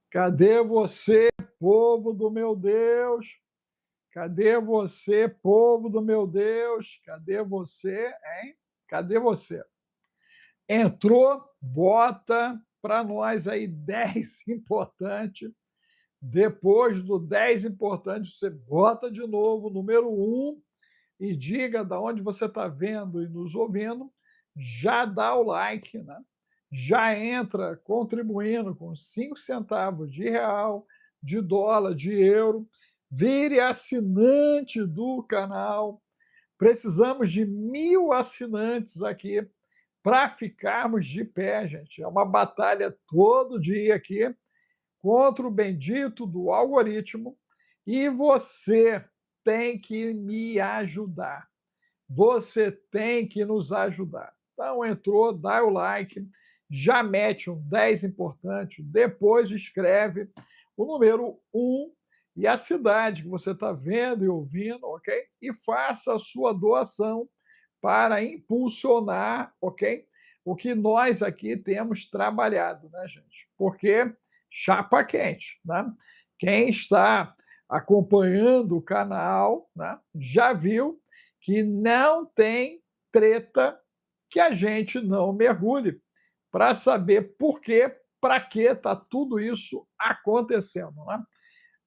Cadê você, povo do meu Deus? Cadê você, povo do meu Deus? Cadê você, hein? Cadê você? Entrou, bota para nós aí 10 importante. Depois do 10 importante, você bota de novo o número 1 e diga de onde você está vendo e nos ouvindo. Já dá o like, né? Já entra contribuindo com 5 centavos de real, de dólar, de euro. Vire assinante do canal. Precisamos de 1.000 assinantes aqui para ficarmos de pé, gente. É uma batalha todo dia aqui contra o bendito do algoritmo e você tem que me ajudar. Você tem que nos ajudar. Então, entrou, dá o like, já mete um 10 importante, depois escreve o número 1 e a cidade que você está vendo e ouvindo, ok? E faça a sua doação para impulsionar, ok? O que nós aqui temos trabalhado, né, gente? Porque chapa quente, né? Quem está acompanhando o canal, né, já viu que não tem treta que a gente não mergulhe para saber por quê, para que está tudo isso acontecendo. Né?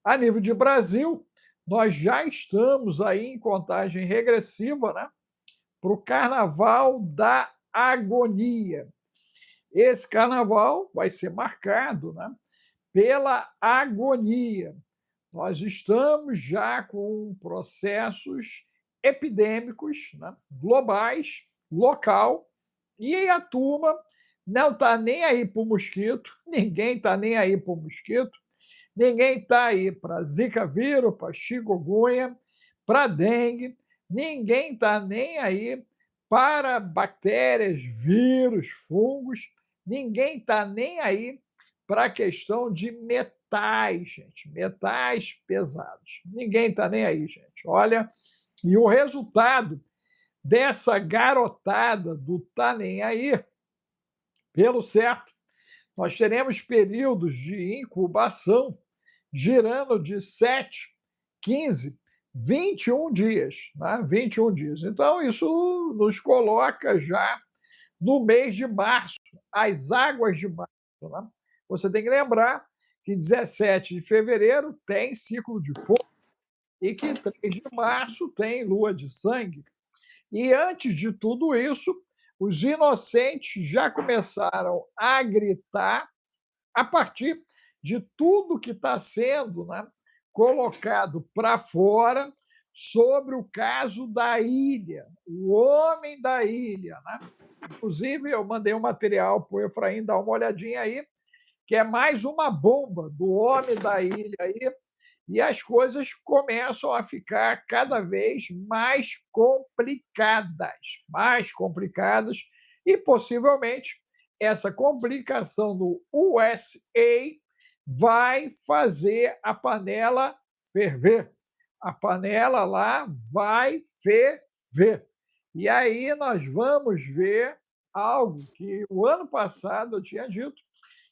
A nível de Brasil, nós já estamos aí em contagem regressiva, né, para o Carnaval da Agonia. Esse carnaval vai ser marcado, né, pela agonia. Nós estamos já com processos epidêmicos, né, globais, local, e a turma não está nem aí para o mosquito, ninguém está nem aí para o mosquito, ninguém está aí para Zika vírus, para chikungunya, para dengue, ninguém está nem aí para bactérias, vírus, fungos, ninguém está nem aí para a questão de metais, gente, metais pesados. Ninguém está nem aí, gente. Olha, e o resultado dessa garotada do tá nem aí, pelo certo, nós teremos períodos de incubação girando de 7, 15, 21 dias, né? 21 dias. Então, isso nos coloca já no mês de março, as águas de março. Né? Você tem que lembrar que 17 de fevereiro tem ciclo de fogo e que 3 de março tem lua de sangue. E antes de tudo isso, os inocentes já começaram a gritar a partir de tudo que está sendo, né, colocado para fora sobre o caso da ilha, o homem da ilha. Né? Inclusive, eu mandei um material para o Efraim dar uma olhadinha aí, que é mais uma bomba do homem da ilha aí, e as coisas começam a ficar cada vez mais complicadas, e possivelmente essa complicação do USA vai fazer a panela ferver. A panela lá vai ferver. E aí nós vamos ver algo que o ano passado eu tinha dito,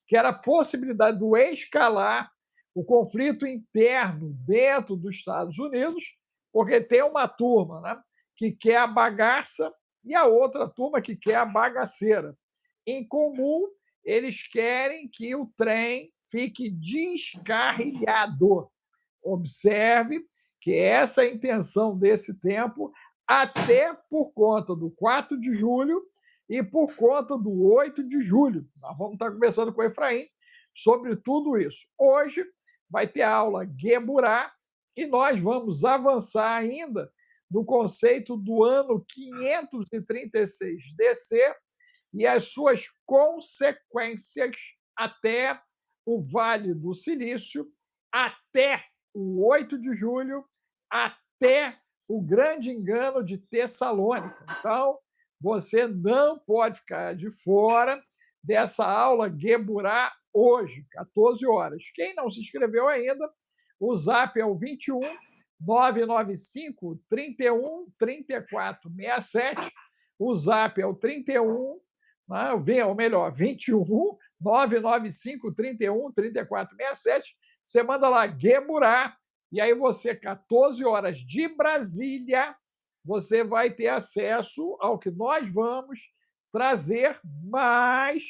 que era a possibilidade do escalar o conflito interno dentro dos Estados Unidos, porque tem uma turma, né, que quer a bagaça e a outra turma que quer a bagaceira. Em comum, eles querem que o trem fique descarrilhado. Observe que essa é a intenção desse tempo, até por conta do 4 de julho e por conta do 8 de julho. Nós vamos estar conversando com o Efraim sobre tudo isso. Hoje vai ter a aula Geburá e nós vamos avançar ainda no conceito do ano 536 DC e as suas consequências até o Vale do Silício, até o 8 de julho, até o grande engano de Tessalônica. Então, você não pode ficar de fora dessa aula Geburá hoje, 14 horas. Quem não se inscreveu ainda, o zap é o 21 995 31 34 67. O zap é o 31, né, ou melhor, 21 995 31 34 67. Você manda lá, Guemurá, e aí você, 14 horas de Brasília, você vai ter acesso ao que nós vamos trazer, mais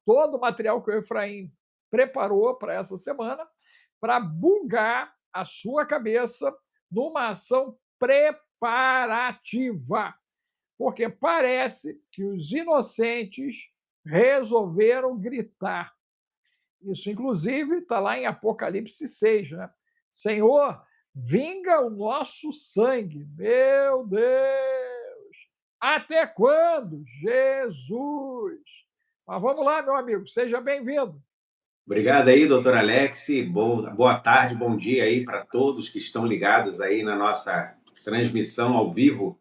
todo o material que o Efraim preparou para essa semana, para bugar a sua cabeça numa ação preparativa. Porque parece que os inocentes resolveram gritar. Isso, inclusive, está lá em Apocalipse 6, né? Senhor, vinga o nosso sangue. Meu Deus! Até quando? Jesus! Mas vamos lá, meu amigo, seja bem-vindo. Obrigado aí, doutor Alex. Boa tarde, bom dia aí para todos que estão ligados aí na nossa transmissão ao vivo,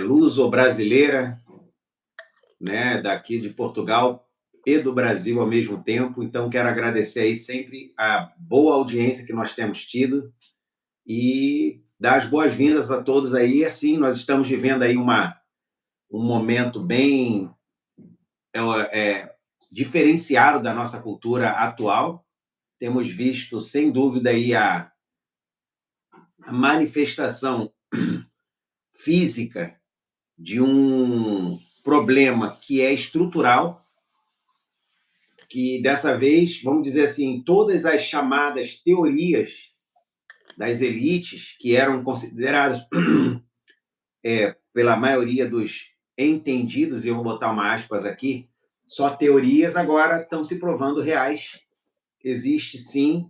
luso-brasileira, né, daqui de Portugal e do Brasil ao mesmo tempo. Então, quero agradecer aí sempre a boa audiência que nós temos tido e dar as boas-vindas a todos aí. Assim, nós estamos vivendo aí um momento bem diferenciado da nossa cultura atual. Temos visto, sem dúvida, aí a manifestação física de um problema que é estrutural, que dessa vez, vamos dizer assim, todas as chamadas teorias das elites, que eram consideradas pela maioria dos entendidos, e eu vou botar uma aspas aqui, só teorias, agora estão se provando reais. Existe, sim,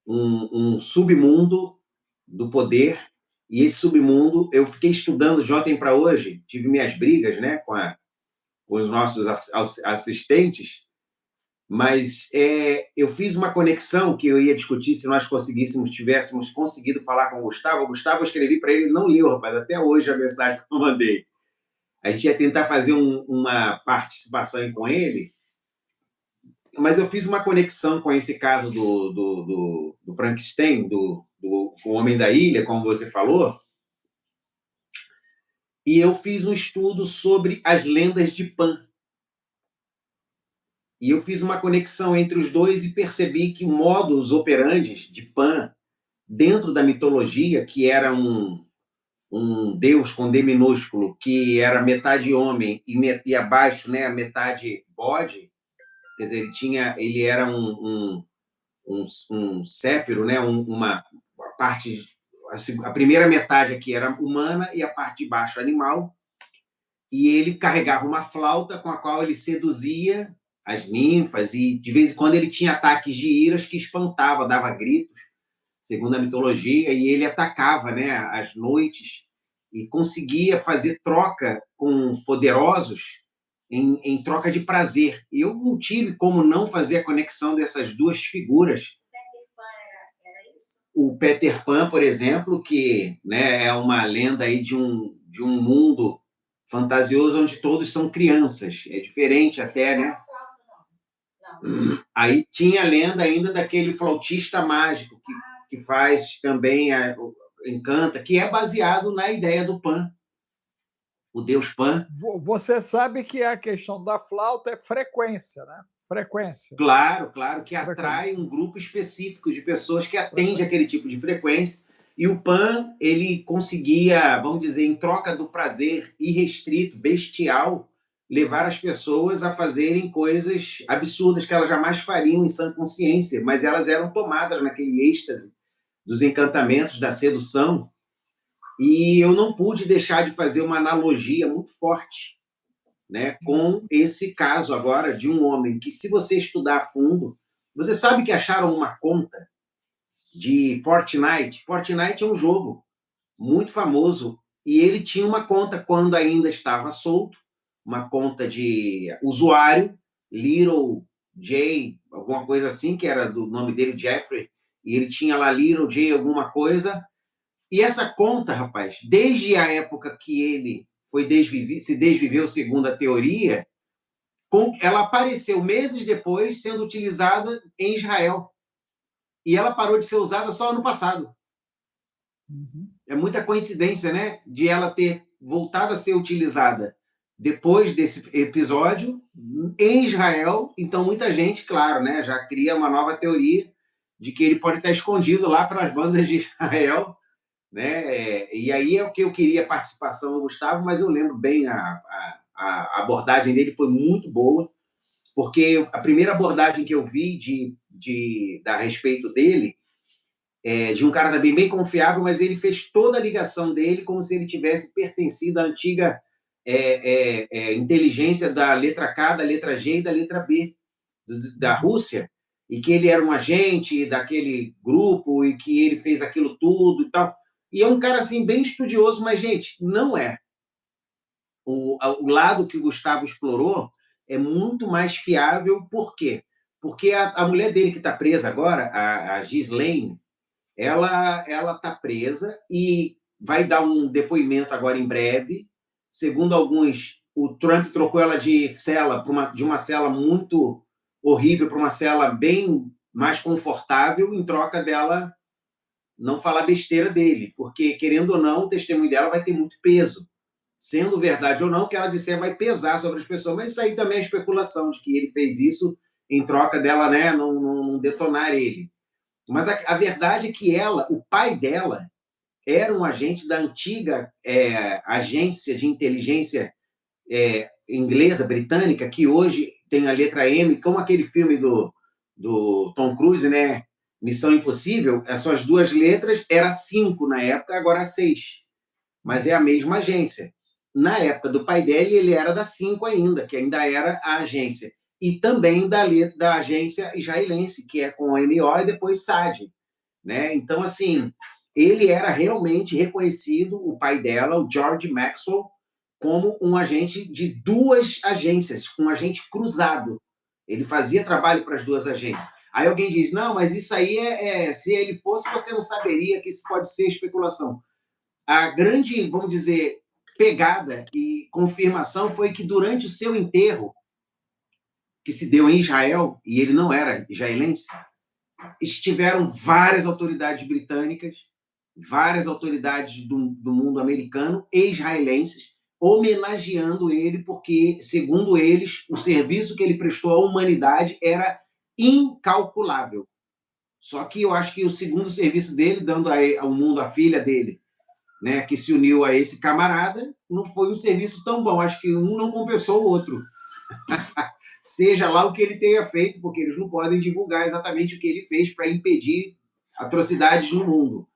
um submundo do poder, e esse submundo, eu fiquei estudando de ontem para hoje, tive minhas brigas, né, com os nossos assistentes, mas eu fiz uma conexão que eu ia discutir se nós tivéssemos conseguido falar com o Gustavo. O Gustavo, eu escrevi para ele, ele não leu, rapaz, até hoje a mensagem que eu mandei. A gente ia tentar fazer uma participação com ele, mas eu fiz uma conexão com esse caso do Frankenstein, do Homem da Ilha, como você falou, e eu fiz um estudo sobre as lendas de Pan. E eu fiz uma conexão entre os dois e percebi que o modus operandi de Pan, dentro da mitologia, que era um deus com D minúsculo, que era metade homem e abaixo, né, a metade bode, quer dizer, ele era um céfiro, né, uma parte, a primeira metade aqui era humana e a parte de baixo animal, e ele carregava uma flauta com a qual ele seduzia as ninfas, e de vez em quando ele tinha ataques de iras que espantava, dava gritos, segundo a mitologia, e ele atacava, né, às noites e conseguia fazer troca com poderosos em troca de prazer. E eu não tive como não fazer a conexão dessas duas figuras. O Peter Pan, por exemplo, que, né, é uma lenda aí de um mundo fantasioso onde todos são crianças. É diferente até, né? Aí tinha a lenda ainda daquele flautista mágico que faz também encanta, que é baseado na ideia do Pan, o deus Pan. Você sabe que a questão da flauta é frequência, né? Frequência. Claro, que atrai um grupo específico de pessoas que atende aquele tipo de frequência. E o Pan, ele conseguia, vamos dizer, em troca do prazer irrestrito, bestial, levar as pessoas a fazerem coisas absurdas que elas jamais fariam em sã consciência, mas elas eram tomadas naquele êxtase dos encantamentos, da sedução. E eu não pude deixar de fazer uma analogia muito forte, né, com esse caso agora de um homem que, se você estudar a fundo, você sabe que acharam uma conta de Fortnite. Fortnite é um jogo muito famoso e ele tinha uma conta quando ainda estava solto, uma conta de usuário, Little J, alguma coisa assim, que era do nome dele, Jeffrey, e ele tinha lá Little J alguma coisa. E essa conta, rapaz, desde a época que ele se desviveu segundo a teoria, ela apareceu meses depois sendo utilizada em Israel. E ela parou de ser usada só ano passado. É muita coincidência, né? De ela ter voltado a ser utilizada depois desse episódio, em Israel. Então, muita gente, claro, né, já cria uma nova teoria de que ele pode estar escondido lá pelas bandas de Israel, né? E aí é o que eu queria participação do Gustavo, mas eu lembro bem a abordagem dele foi muito boa, porque a primeira abordagem que eu vi a respeito dele de um cara também bem confiável, mas ele fez toda a ligação dele como se ele tivesse pertencido à antiga inteligência da letra K, da letra G e da letra B da Rússia, e que ele era um agente daquele grupo e que ele fez aquilo tudo e tal. E é um cara assim bem estudioso, mas, gente, não é. O lado que o Gustavo explorou é muito mais fiável. Por quê? Porque a mulher dele que está presa agora, a Ghislaine, ela está presa e vai dar um depoimento agora em breve. Segundo alguns, o Trump trocou ela de cela de uma cela muito horrível para uma cela bem mais confortável, em troca dela não falar besteira dele, porque, querendo ou não, o testemunho dela vai ter muito peso. Sendo verdade ou não, o que ela disser vai pesar sobre as pessoas, mas isso aí também é especulação de que ele fez isso em troca dela, né, não detonar ele. Mas a verdade é que o pai dela, era um agente da antiga agência de inteligência inglesa, britânica, que hoje tem a letra M, como aquele filme do Tom Cruise, né? Missão Impossível, essas duas letras, era 5 na época, agora 6. Mas é a mesma agência. Na época do pai dele, ele era da 5 ainda, que ainda era a agência. E também da agência israelense, que é com o MO e depois SAD. Né? Então, assim, ele era realmente reconhecido, o pai dela, o George Maxwell, como um agente de duas agências, um agente cruzado. Ele fazia trabalho para as duas agências. Aí alguém diz, não, mas isso aí se ele fosse, você não saberia que isso pode ser especulação. A grande, vamos dizer, pegada e confirmação foi que durante o seu enterro, que se deu em Israel, e ele não era israelense, estiveram várias autoridades britânicas, várias autoridades do mundo americano e israelenses homenageando ele, porque, segundo eles, o serviço que ele prestou à humanidade era incalculável. Só que eu acho que o segundo serviço dele, dando ao mundo a filha dele, né, que se uniu a esse camarada, não foi um serviço tão bom. Acho que um não compensou o outro. Seja lá o que ele tenha feito, porque eles não podem divulgar exatamente o que ele fez para impedir atrocidades no mundo.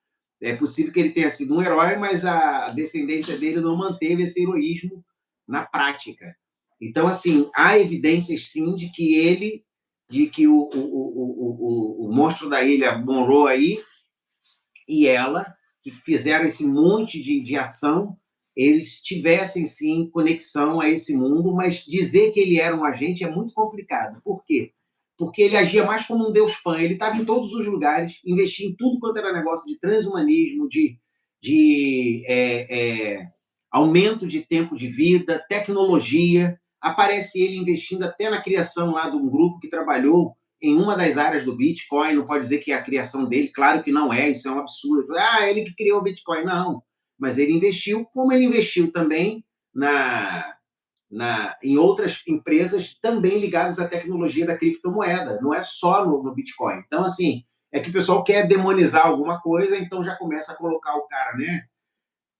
É possível que ele tenha sido um herói, mas a descendência dele não manteve esse heroísmo na prática. Então, assim, há evidências, sim, de que o monstro da ilha Monroe aí e ela, que fizeram esse monte de ação, eles tivessem, sim, conexão a esse mundo, mas dizer que ele era um agente é muito complicado. Por quê? Porque ele agia mais como um deus pan. Ele estava em todos os lugares, investia em tudo quanto era negócio de transhumanismo, de aumento de tempo de vida, tecnologia. Aparece ele investindo até na criação lá de um grupo que trabalhou em uma das áreas do Bitcoin. Não pode dizer que é a criação dele, claro que não é, isso é um absurdo. Ele que criou o Bitcoin. Não, mas ele investiu, como ele investiu também em outras empresas também ligadas à tecnologia da criptomoeda, não é só no Bitcoin. Então, assim, é que o pessoal quer demonizar alguma coisa, então já começa a colocar o cara, né,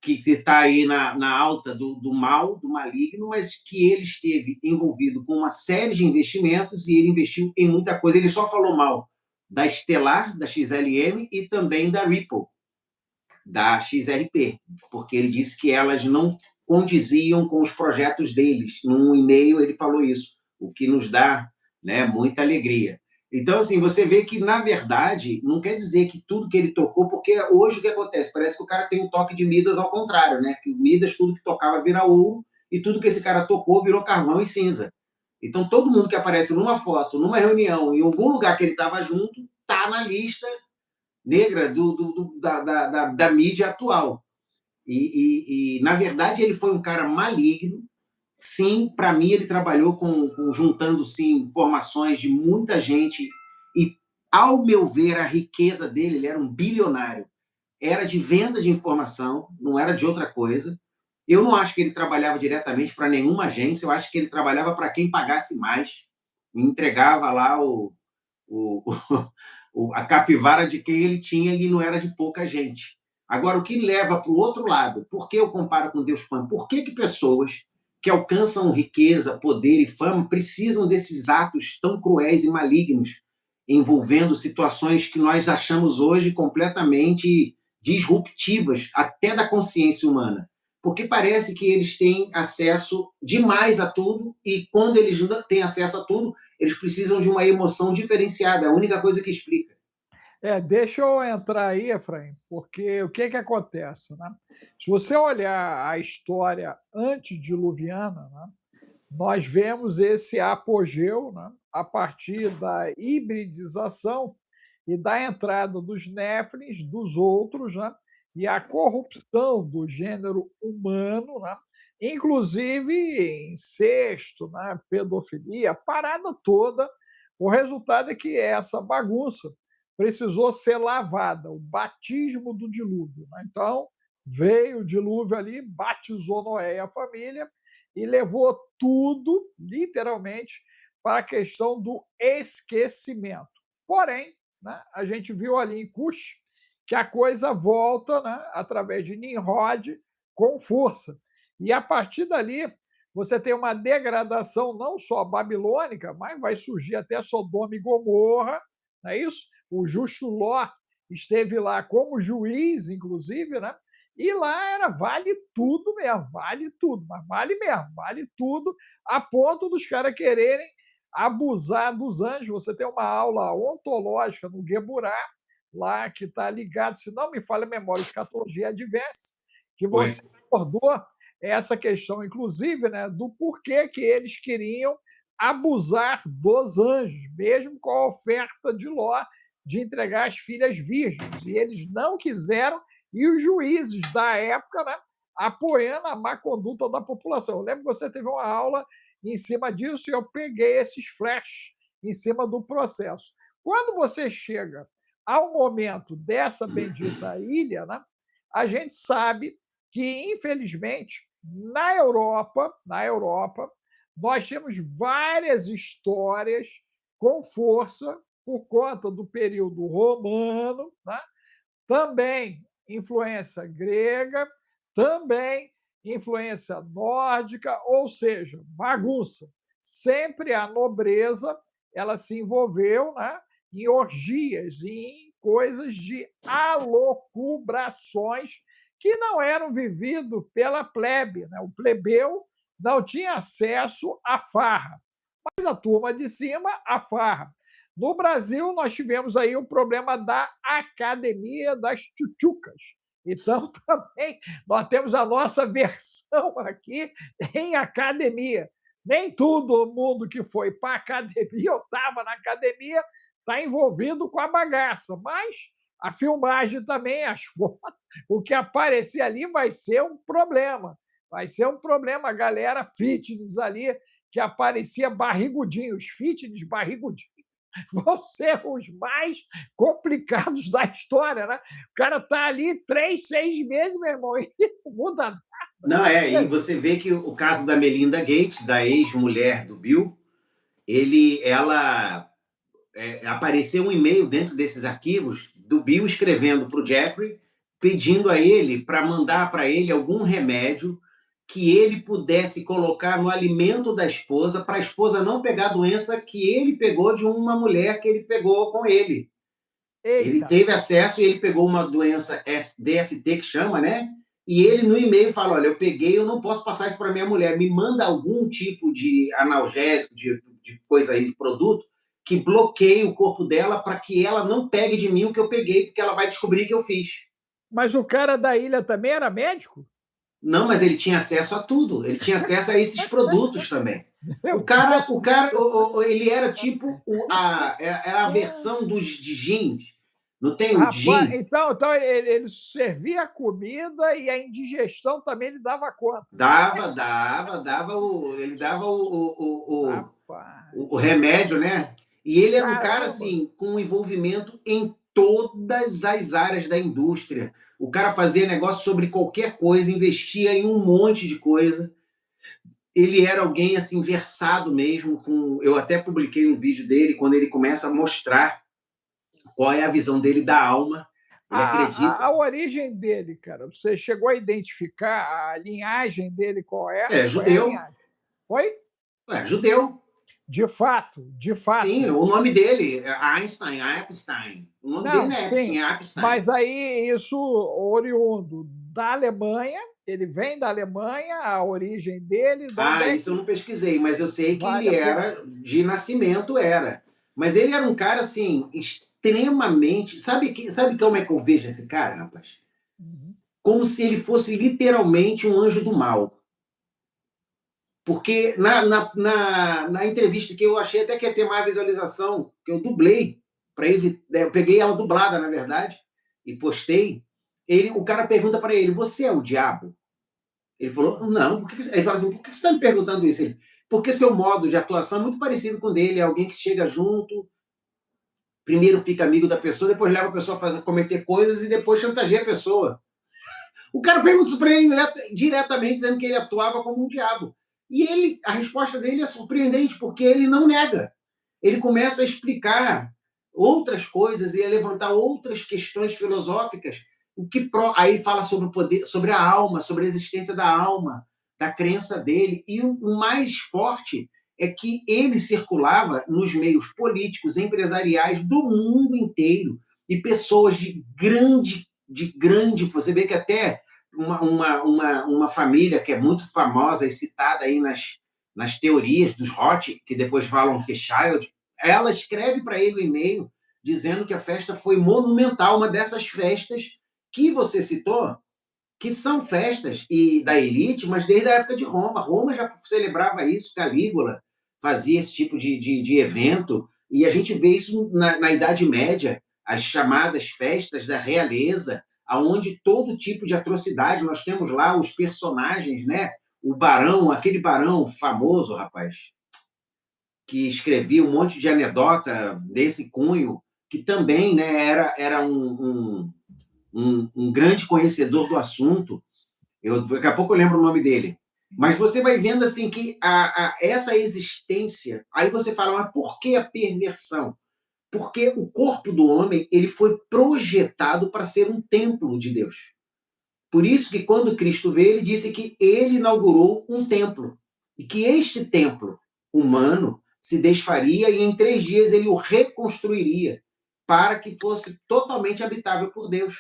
que está aí na alta do mal, do maligno, mas que ele esteve envolvido com uma série de investimentos e ele investiu em muita coisa. Ele só falou mal da Stellar, da XLM e também da Ripple, da XRP, porque ele disse que elas não condiziam com os projetos deles. Num e-mail ele falou isso, o que nos dá, né, muita alegria. Então, assim, você vê que, na verdade, não quer dizer que tudo que ele tocou, porque hoje o que acontece? Parece que o cara tem um toque de Midas ao contrário, né? Que o Midas, tudo que tocava vira ouro, e tudo que esse cara tocou virou carvão e cinza. Então, todo mundo que aparece numa foto, numa reunião, em algum lugar que ele estava junto, tá na lista negra da mídia atual. E, na verdade, ele foi um cara maligno. Sim, para mim, ele trabalhou juntando, sim, informações de muita gente. E, ao meu ver, a riqueza dele, ele era um bilionário, era de venda de informação, não era de outra coisa. Eu não acho que ele trabalhava diretamente para nenhuma agência, eu acho que ele trabalhava para quem pagasse mais, e entregava lá o, a capivara de quem ele tinha e não era de pouca gente. Agora, o que leva para o outro lado, por que eu comparo com Deus Pan? Por que pessoas que alcançam riqueza, poder e fama precisam desses atos tão cruéis e malignos, envolvendo situações que nós achamos hoje completamente disruptivas, até da consciência humana? Porque parece que eles têm acesso demais a tudo e quando eles têm acesso a tudo, eles precisam de uma emoção diferenciada, é a única coisa que explica. Deixa eu entrar aí, Efraim, porque o que acontece, né? Se você olhar a história antediluviana, né, nós vemos esse apogeu, né, a partir da hibridização e da entrada dos néfilins, dos outros, né, e a corrupção do gênero humano, né, inclusive incesto, né, pedofilia, a parada toda. O resultado é que essa bagunça precisou ser lavada, o batismo do dilúvio, né? Então, veio o dilúvio ali, batizou Noé e a família e levou tudo, literalmente, para a questão do esquecimento. Porém, né, a gente viu ali em Cush que a coisa volta, né, através de Nimrod com força. E a partir dali, você tem uma degradação não só babilônica, mas vai surgir até Sodoma e Gomorra, não é isso? O justo Ló esteve lá como juiz, inclusive, né? E lá era vale tudo mesmo, vale tudo, mas vale mesmo, vale tudo, a ponto dos caras quererem abusar dos anjos. Você tem uma aula ontológica no Geburá, lá que está ligado, se não me falha a memória, escatologia advance, que Foi. você abordou essa questão, inclusive, né, do porquê que eles queriam abusar dos anjos, mesmo com a oferta de Ló de entregar as filhas virgens. E eles não quiseram, e os juízes da época, né, apoiando a má conduta da população. Eu lembro que você teve uma aula em cima disso e eu peguei esses flashes em cima do processo. Quando você chega ao momento dessa bendita ilha, né, a gente sabe que, infelizmente, na Europa, nós temos várias histórias com força por conta do período romano, né? Também influência grega, também influência nórdica, ou seja, bagunça. Sempre a nobreza ela se envolveu, né, em orgias, em coisas de alocubrações que não eram vividas pela plebe. Né? O plebeu não tinha acesso à farra, mas a turma de cima, a farra. No Brasil, nós tivemos aí o problema da Academia das Tchutchucas. Então, também, nós temos a nossa versão aqui em academia. Nem todo mundo que foi para a academia ou estava na academia está envolvido com a bagaça, mas a filmagem também, as fotos, o que aparecer ali vai ser um problema. Vai ser um problema. A galera fitness ali, que aparecia barrigudinho, os fitness barrigudinhos, vão ser os mais complicados da história, né? O cara está ali 3, 6 meses, meu irmão, e não muda nada. Não, e você vê que o caso da Melinda Gates, da ex-mulher do Bill, ela apareceu um e-mail dentro desses arquivos do Bill escrevendo para o Jeffrey, pedindo a ele para mandar para ele algum remédio que ele pudesse colocar no alimento da esposa, para a esposa não pegar a doença que ele pegou de uma mulher que ele pegou com ele. Eita. Ele teve acesso e ele pegou uma doença DST, que chama, né? E ele no e-mail fala, olha, eu peguei, eu não posso passar isso para minha mulher, me manda algum tipo de analgésico, de coisa aí, de produto, que bloqueie o corpo dela para que ela não pegue de mim o que eu peguei, porque ela vai descobrir que eu fiz. Mas o cara da ilha também era médico? Não, mas ele tinha acesso a tudo. Ele tinha acesso a esses produtos também. O cara, ele era tipo era a versão de jeans. Não tem o gin? Então ele servia a comida e a indigestão também ele dava conta. Ele dava o remédio, né? E ele era um cara assim, com envolvimento em todas as áreas da indústria. O cara fazia negócio sobre qualquer coisa, investia em um monte de coisa. Ele era alguém assim versado mesmo. Eu até publiquei um vídeo dele quando ele começa a mostrar qual é a visão dele da alma. Ele acredita. A origem dele, cara, você chegou a identificar a linhagem dele, qual é? É Qual é a judeu. linhagem? Oi? É judeu. De fato, de fato. Sim, o nome dele é Einstein, Epstein. O nome dele não é Epstein, é Epstein. Mas aí isso oriundo da Alemanha, ele vem da Alemanha, a origem dele... Isso eu não pesquisei, mas eu sei que ele era, de nascimento era. Mas ele era um cara, assim, extremamente... Sabe como é que eu vejo esse cara, rapaz? Como se ele fosse literalmente um anjo do mal. Porque na entrevista que eu achei até que ia ter mais visualização, que eu dublei, eu peguei ela dublada, na verdade, e postei, o cara pergunta para ele, você é o diabo? Ele falou, não. Ele fala assim, por que você está me perguntando isso? Ele, porque seu modo de atuação é muito parecido com o dele, é alguém que chega junto, primeiro fica amigo da pessoa, depois leva a pessoa a cometer coisas e depois chantageia a pessoa. O cara pergunta isso para ele diretamente, dizendo que ele atuava como um diabo. E a resposta dele é surpreendente, porque ele não nega. Ele começa a explicar outras coisas e a levantar outras questões filosóficas. Aí ele fala sobre o poder, sobre a alma, sobre a existência da alma, da crença dele. E o mais forte é que ele circulava nos meios políticos, empresariais do mundo inteiro, e pessoas de grande, você vê que até uma família que é muito famosa e citada aí nas teorias dos Rothschild, que depois falam que Child, ela escreve para ele um e-mail dizendo que a festa foi monumental, uma dessas festas que você citou, que são festas da elite, mas desde a época de Roma. Roma já celebrava isso, Calígula fazia esse tipo de evento, e a gente vê isso na Idade Média, as chamadas festas da realeza, aonde todo tipo de atrocidade, nós temos lá os personagens, né? O barão, aquele barão famoso, rapaz, que escrevia um monte de anedota desse cunho, que também, né, era um grande conhecedor do assunto. Daqui a pouco eu lembro o nome dele. Mas você vai vendo assim que essa existência... Aí você fala, mas por que a perversão? Porque o corpo do homem ele foi projetado para ser um templo de Deus. Por isso que quando Cristo veio, ele disse que ele inaugurou um templo. E que este templo humano se desfaria e em 3 dias ele o reconstruiria para que fosse totalmente habitável por Deus.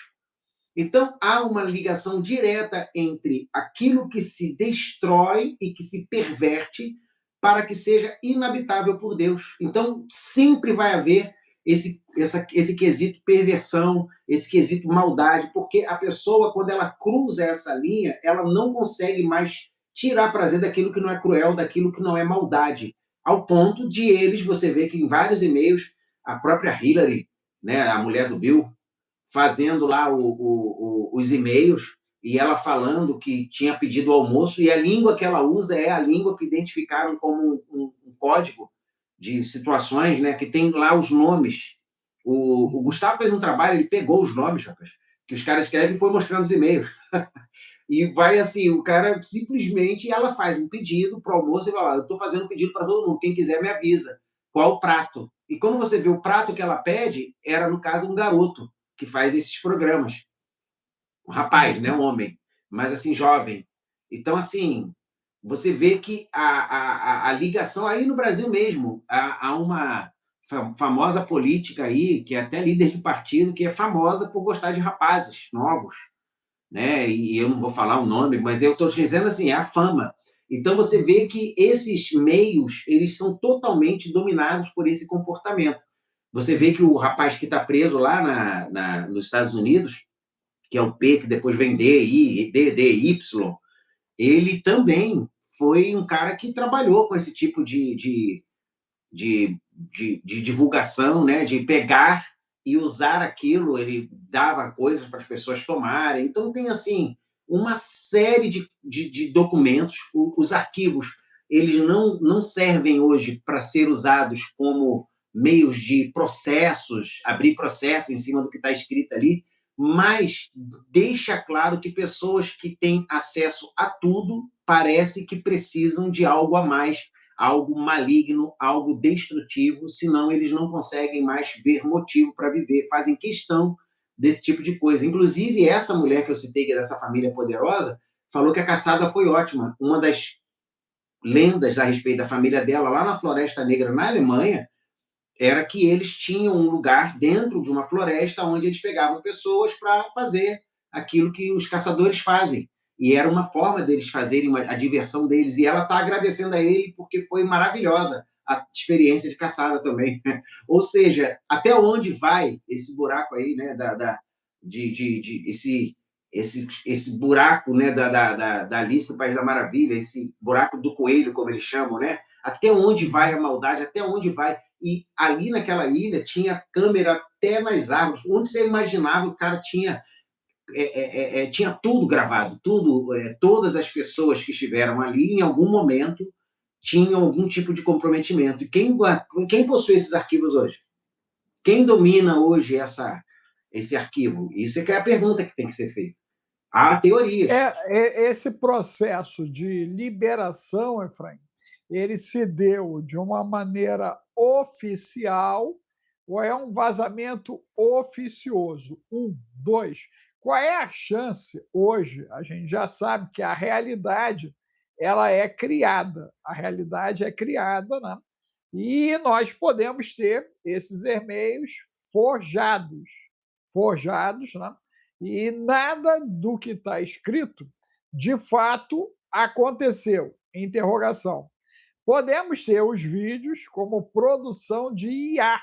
Então, há uma ligação direta entre aquilo que se destrói e que se perverte para que seja inabitável por Deus. Então, sempre vai haver esse quesito perversão, esse quesito maldade, porque a pessoa, quando ela cruza essa linha, ela não consegue mais tirar prazer daquilo que não é cruel, daquilo que não é maldade. Ao ponto de eles, você vê que em vários e-mails, a própria Hillary, né, a mulher do Bill, fazendo lá os e-mails e ela falando que tinha pedido almoço, e a língua que ela usa é a língua que identificaram como um código de situações, né, que tem lá os nomes. O Gustavo fez um trabalho, ele pegou os nomes, rapaz, que os caras escrevem e foi mostrando os e-mails. E vai assim, o cara simplesmente, ela faz um pedido para o almoço e vai lá, eu estou fazendo um pedido para todo mundo, quem quiser me avisa. Qual o prato? E quando você vê o prato que ela pede, era, no caso, um garoto que faz esses programas. Um rapaz, né? Um homem, mas assim, jovem. Então, assim, você vê que a ligação aí no Brasil mesmo, há uma famosa política aí, que é até líder de partido, que é famosa por gostar de rapazes novos, né? E eu não vou falar o nome, mas eu estou dizendo assim, é a fama. Então, você vê que esses meios, eles são totalmente dominados por esse comportamento. Você vê que o rapaz que está preso lá nos Estados Unidos, que é o P, que depois vem D, I, D, D, Y, ele também foi um cara que trabalhou com esse tipo de divulgação, né? De pegar e usar aquilo, ele dava coisas para as pessoas tomarem. Então, tem, assim, uma série de documentos. Os arquivos, eles não servem hoje para ser usados como meios de processos, abrir processo em cima do que está escrito ali, mas deixa claro que pessoas que têm acesso a tudo parece que precisam de algo a mais, algo maligno, algo destrutivo, senão eles não conseguem mais ver motivo para viver, fazem questão desse tipo de coisa. Inclusive, essa mulher que eu citei, que é dessa família poderosa, falou que a caçada foi ótima. Uma das lendas a respeito da família dela, lá na Floresta Negra, na Alemanha, era que eles tinham um lugar dentro de uma floresta onde eles pegavam pessoas para fazer aquilo que os caçadores fazem. E era uma forma deles fazerem a diversão deles. E ela está agradecendo a ele porque foi maravilhosa a experiência de caçada também. Ou seja, até onde vai esse buraco aí, né, esse buraco, né, da Alice no País da Maravilha, esse buraco do coelho, como eles chamam, né? Até onde vai a maldade, até onde vai. E ali naquela ilha tinha câmera até nas árvores. Onde você imaginava, o cara tinha tinha tudo gravado, tudo, todas as pessoas que estiveram ali, em algum momento, tinham algum tipo de comprometimento. E quem possui esses arquivos hoje? Quem domina hoje esse arquivo? Isso é que é a pergunta que tem que ser feita. Há teorias. Esse processo de liberação, Efraim, ele se deu de uma maneira oficial ou é um vazamento oficioso? Dois, qual é a chance hoje? A gente já sabe que a realidade ela é criada, a realidade é criada, né? E nós podemos ter esses e-mails forjados, né? E nada do que está escrito de fato aconteceu. Interrogação. Podemos ter os vídeos como produção de IA,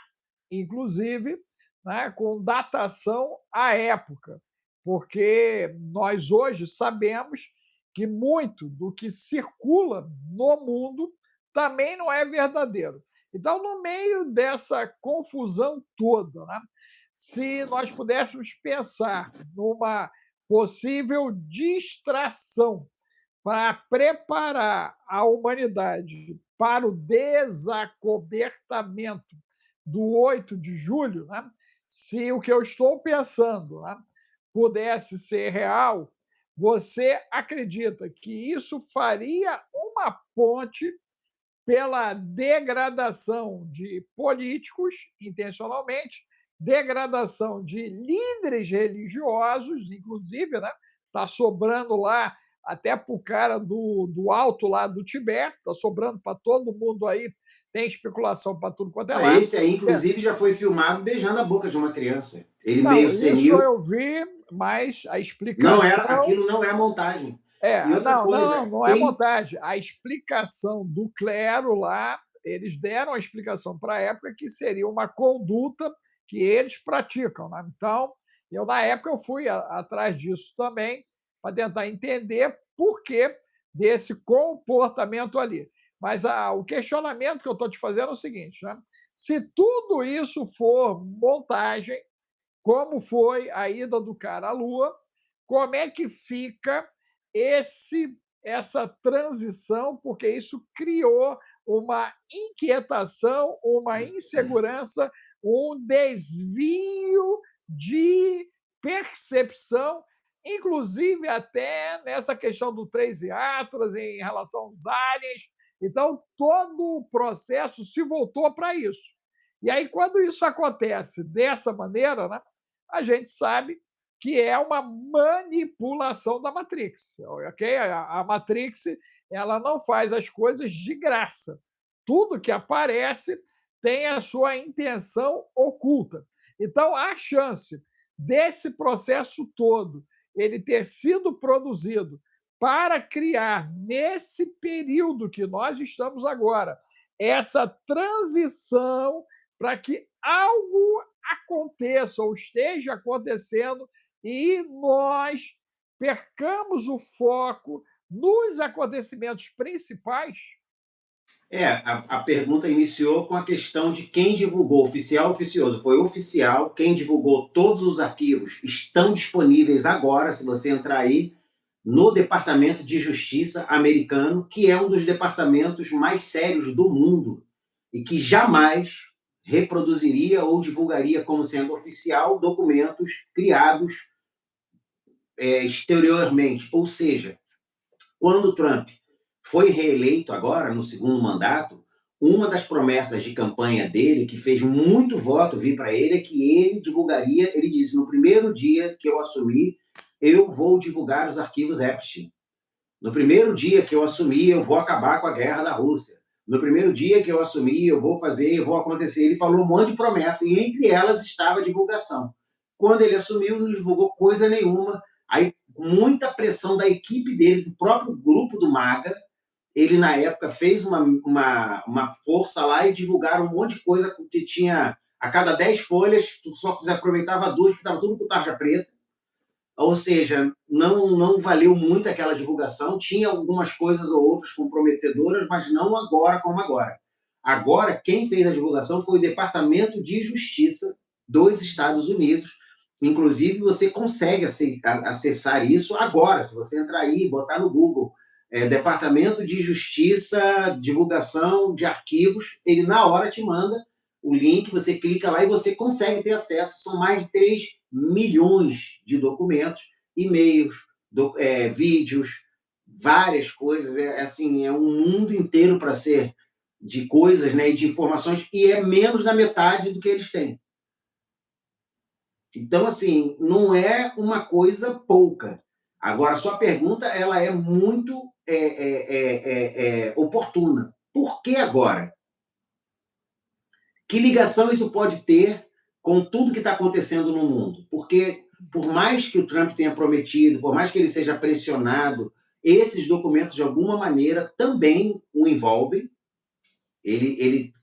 inclusive, né, com datação à época, porque nós hoje sabemos que muito do que circula no mundo também não é verdadeiro. Então, no meio dessa confusão toda, né, se nós pudéssemos pensar numa possível distração para preparar a humanidade para o desacobertamento do 8 de julho, né? Se o que eu estou pensando, né, pudesse ser real, você acredita que isso faria uma ponte pela degradação de políticos, intencionalmente, degradação de líderes religiosos, inclusive, né? Está sobrando lá até para o cara do alto lá do Tibete, está sobrando para todo mundo aí, tem especulação para tudo quanto é lado. Esse aí, inclusive, já foi filmado beijando a boca de uma criança. Ele Não, meio isso senil. eu vi, mas a explicação... Aquilo não é montagem. E outra coisa, não é montagem. A explicação do clero lá, eles deram a explicação para a época que seria uma conduta que eles praticam, né? Então, na época, eu fui atrás disso também, para tentar entender por que desse comportamento ali. Mas o questionamento que eu estou te fazendo é o seguinte, né? Se tudo isso for montagem, como foi a ida do cara à Lua, como é que fica essa transição, porque isso criou uma inquietação, uma insegurança, um desvio de percepção, inclusive até nessa questão do Três Atlas em relação aos aliens. Então, todo o processo se voltou para isso. E aí, quando isso acontece dessa maneira, né, a gente sabe que é uma manipulação da Matrix. Okay? A Matrix ela não faz as coisas de graça. Tudo que aparece tem a sua intenção oculta. Então, a chance desse processo todo ele ter sido produzido para criar, nesse período que nós estamos agora, essa transição para que algo aconteça ou esteja acontecendo e nós percamos o foco nos acontecimentos principais? A pergunta iniciou com a questão de quem divulgou, oficial ou oficioso. Foi oficial, quem divulgou todos os arquivos estão disponíveis agora, se você entrar aí, no Departamento de Justiça americano, que é um dos departamentos mais sérios do mundo e que jamais reproduziria ou divulgaria como sendo oficial documentos criados exteriormente. Ou seja, quando Trump foi reeleito agora, no segundo mandato, uma das promessas de campanha dele, que fez muito voto vir para ele, é que ele divulgaria, ele disse, no primeiro dia que eu assumir, eu vou divulgar os arquivos Epstein. No primeiro dia que eu assumir, eu vou acabar com a guerra da Rússia. No primeiro dia que eu assumir, eu vou fazer, eu vou acontecer. Ele falou um monte de promessas, e entre elas estava a divulgação. Quando ele assumiu, não divulgou coisa nenhuma. Aí, muita pressão da equipe dele, do próprio grupo do MAGA, ele, na época, fez uma força lá e divulgaram um monte de coisa que tinha, a cada 10 folhas, tu só aproveitava 2, que estava tudo com tarja preta. Ou seja, não valeu muito aquela divulgação, tinha algumas coisas ou outras comprometedoras, mas não agora como agora. Agora, quem fez a divulgação foi o Departamento de Justiça dos Estados Unidos. Inclusive, você consegue acessar isso agora, se você entrar aí e botar no Google, Departamento de Justiça, divulgação de arquivos, ele na hora te manda o link, você clica lá e você consegue ter acesso. São mais de 3 milhões de documentos, e-mails, vídeos, várias coisas. É um mundo inteiro para ser de coisas, né, e de informações, e é menos da metade do que eles têm. Então, assim, não é uma coisa pouca. Agora, a sua pergunta ela é muito oportuna. Por que agora? Que ligação isso pode ter com tudo que está acontecendo no mundo? Porque, por mais que o Trump tenha prometido, por mais que ele seja pressionado, esses documentos, de alguma maneira, também o envolvem. E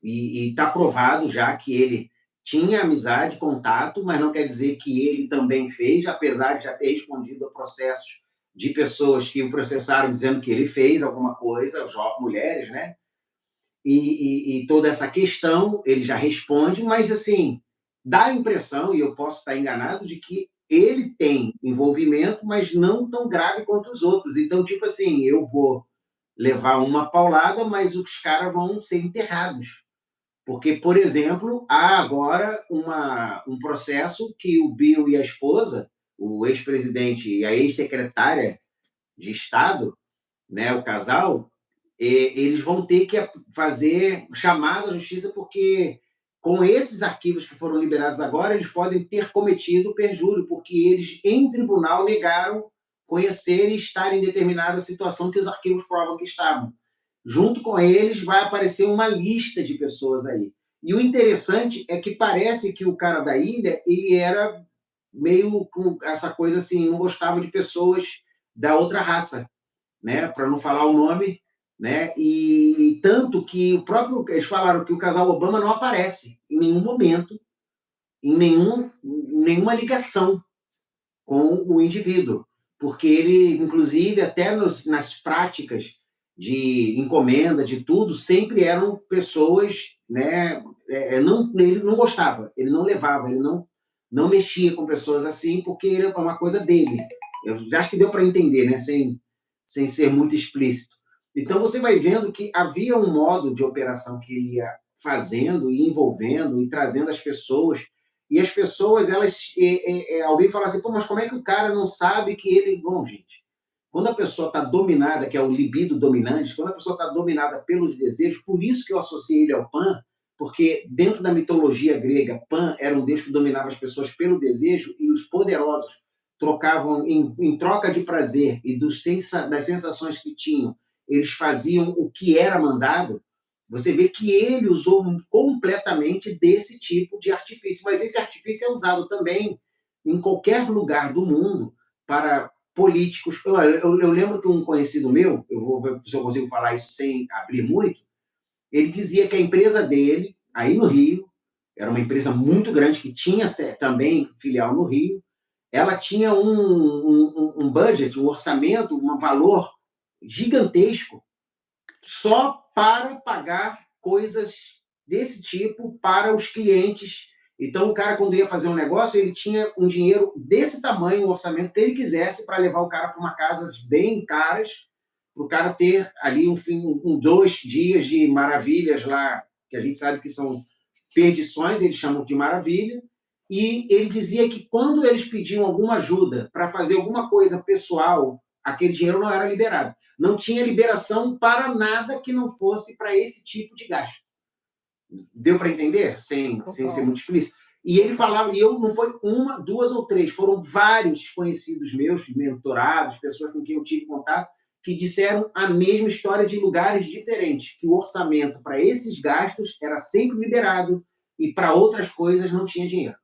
está provado já que ele tinha amizade, contato, mas não quer dizer que ele também fez, apesar de já ter respondido a processos de pessoas que o processaram dizendo que ele fez alguma coisa, mulheres, né? E toda essa questão, ele já responde, mas, assim, dá a impressão, e eu posso estar enganado, de que ele tem envolvimento, mas não tão grave quanto os outros. Então, tipo assim, eu vou levar uma paulada, mas os caras vão ser enterrados. Porque, por exemplo, há agora um processo que o Bill e a esposa, o ex-presidente e a ex-secretária de Estado, né, o casal, eles vão ter que fazer chamado à justiça, porque com esses arquivos que foram liberados agora, eles podem ter cometido perjúrio, porque eles, em tribunal, negaram conhecer e estar em determinada situação que os arquivos provam que estavam. Junto com eles, vai aparecer uma lista de pessoas aí. E o interessante é que parece que o cara da ilha, ele era meio com essa coisa assim, não gostava de pessoas da outra raça, né? Para não falar o nome, né? E tanto que eles falaram que o casal Obama não aparece em nenhum momento, em nenhuma ligação com o indivíduo, porque ele, inclusive, até nas práticas de encomenda, de tudo, sempre eram pessoas, né? Ele não gostava, ele não levava, ele não mexia com pessoas assim, porque é uma coisa dele. Eu acho que deu para entender, né? Sem ser muito explícito. Então, você vai vendo que havia um modo de operação que ele ia fazendo e envolvendo e trazendo as pessoas. E as pessoas, alguém fala assim, pô, mas como é que o cara não sabe que ele... Bom, gente, quando a pessoa está dominada, que é o libido dominante, quando a pessoa está dominada pelos desejos, por isso que eu associei ele ao Pan, porque dentro da mitologia grega, Pan era um deus que dominava as pessoas pelo desejo, e os poderosos trocavam, em troca de prazer e das sensações que tinham, eles faziam o que era mandado. Você vê que ele usou completamente desse tipo de artifício, mas esse artifício é usado também em qualquer lugar do mundo para políticos. Eu lembro que um conhecido meu, eu vou ver se eu consigo falar isso sem abrir muito, ele dizia que a empresa dele, aí no Rio, era uma empresa muito grande que tinha também filial no Rio, ela tinha um budget, um orçamento, um valor gigantesco só para pagar coisas desse tipo para os clientes. Então, o cara, quando ia fazer um negócio, ele tinha um dinheiro desse tamanho, um orçamento que ele quisesse para levar o cara para uma casa bem caras, para o cara ter ali 2 dias de maravilhas lá, que a gente sabe que são perdições, eles chamam de maravilha, e ele dizia que quando eles pediam alguma ajuda para fazer alguma coisa pessoal, aquele dinheiro não era liberado. Não tinha liberação para nada que não fosse para esse tipo de gasto. Deu para entender? Sem ser muito explícito. E ele falava, e eu não foi uma, duas ou três, foram vários conhecidos meus, mentorados, pessoas com quem eu tive contato, que disseram a mesma história de lugares diferentes, que o orçamento para esses gastos era sempre liberado e para outras coisas não tinha dinheiro.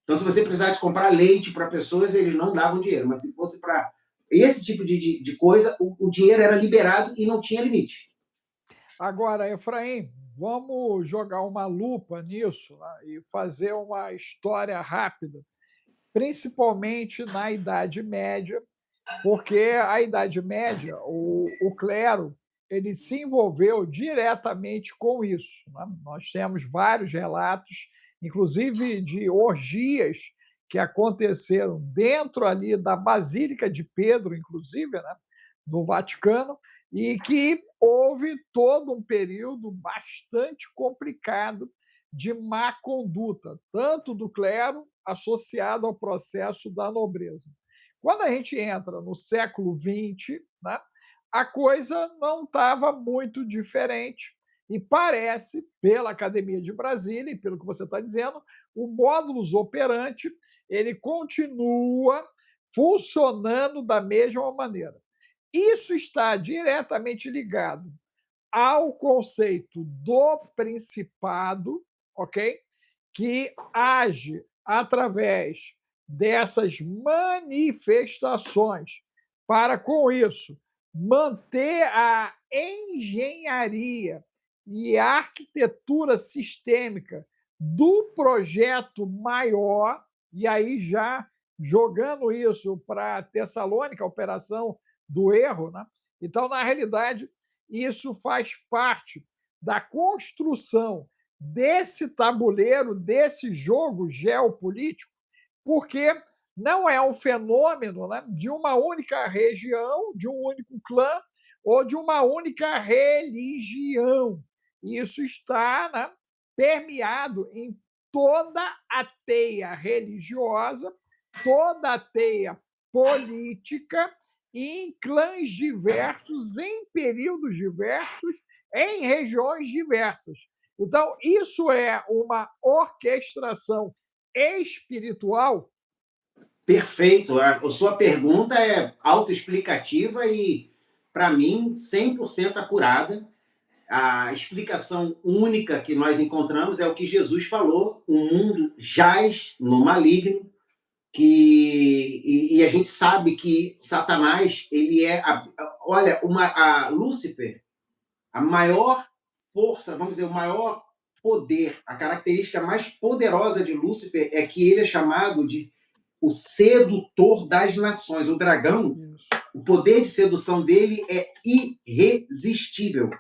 Então, se você precisasse comprar leite para pessoas, eles não davam dinheiro, mas se fosse para esse tipo de coisa, o dinheiro era liberado e não tinha limite. Agora, Efraim, vamos jogar uma lupa nisso, né, e fazer uma história rápida, principalmente na Idade Média, porque a Idade Média, o clero, ele se envolveu diretamente com isso, né? Nós temos vários relatos, inclusive de orgias que aconteceram dentro ali da Basílica de Pedro, inclusive, né, no Vaticano, e que houve todo um período bastante complicado de má conduta, tanto do clero associado ao processo da nobreza. Quando a gente entra no século XX, né, a coisa não estava muito diferente e parece, pela Academia de Brasília e pelo que você está dizendo, o modus operandi ele continua funcionando da mesma maneira. Isso está diretamente ligado ao conceito do principado, ok? Que age através dessas manifestações para, com isso, manter a engenharia e a arquitetura sistêmica do projeto maior, e aí já jogando isso para Tessalônica, a operação do erro, né? Então, na realidade, isso faz parte da construção desse tabuleiro, desse jogo geopolítico, porque não é um fenômeno, né, de uma única região, de um único clã ou de uma única religião. Isso está, né, permeado em toda a teia religiosa, toda a teia política e em clãs diversos, em períodos diversos, em regiões diversas. Então, isso é uma orquestração espiritual. Perfeito. A sua pergunta é autoexplicativa e, para mim, 100% acurada. A explicação única que nós encontramos é o que Jesus falou: o mundo jaz no maligno, e a gente sabe que Satanás, ele é, olha, a Lúcifer, a maior força, vamos dizer, o maior poder, a característica mais poderosa de Lúcifer é que ele é chamado de o sedutor das nações. O dragão, o poder de sedução dele é irresistível.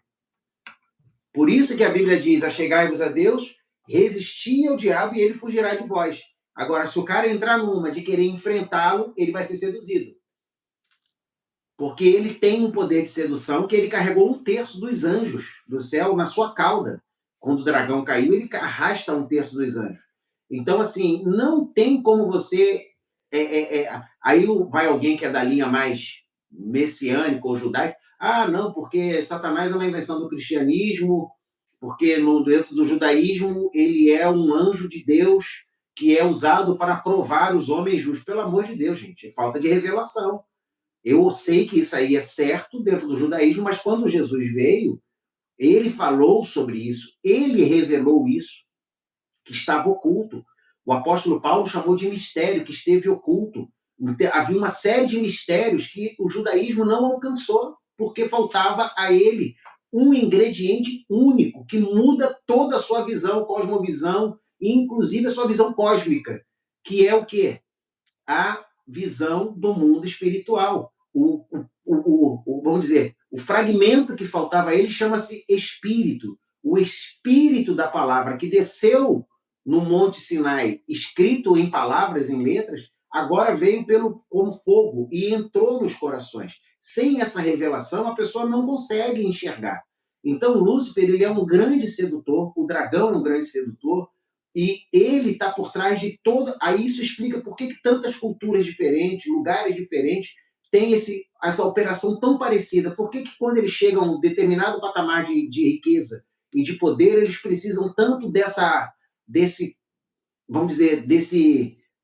Por isso que a Bíblia diz: achegai-vos a Deus, resisti ao diabo e ele fugirá de vós. Agora, se o cara entrar numa de querer enfrentá-lo, ele vai ser seduzido. Porque ele tem um poder de sedução que ele carregou 1/3 dos anjos do céu na sua cauda. Quando o dragão caiu, ele arrasta 1/3 dos anjos. Então, assim, não tem como você... Aí vai alguém que é da linha mais messiânica ou judaica. Ah, não, porque Satanás é uma invenção do cristianismo, porque dentro do judaísmo ele é um anjo de Deus que é usado para provar os homens justos. Pelo amor de Deus, gente, é falta de revelação. Eu sei que isso aí é certo dentro do judaísmo, mas quando Jesus veio, ele falou sobre isso, ele revelou isso, que estava oculto. O apóstolo Paulo chamou de mistério, que esteve oculto. Havia uma série de mistérios que o judaísmo não alcançou, porque faltava a ele um ingrediente único, que muda toda a sua visão, cosmovisão, inclusive a sua visão cósmica, que é o quê? A visão do mundo espiritual. Vamos dizer, o fragmento que faltava a ele chama-se espírito. O espírito da palavra que desceu no Monte Sinai, escrito em palavras, em letras, agora veio como fogo e entrou nos corações. Sem essa revelação, a pessoa não consegue enxergar. Então, Lúcifer, ele é um grande sedutor, o dragão é um grande sedutor, e ele está por trás de toda... Aí isso explica por que tantas culturas diferentes, lugares diferentes, têm essa operação tão parecida. Por que quando eles chegam a um determinado patamar de riqueza e de poder, eles precisam tanto vamos dizer,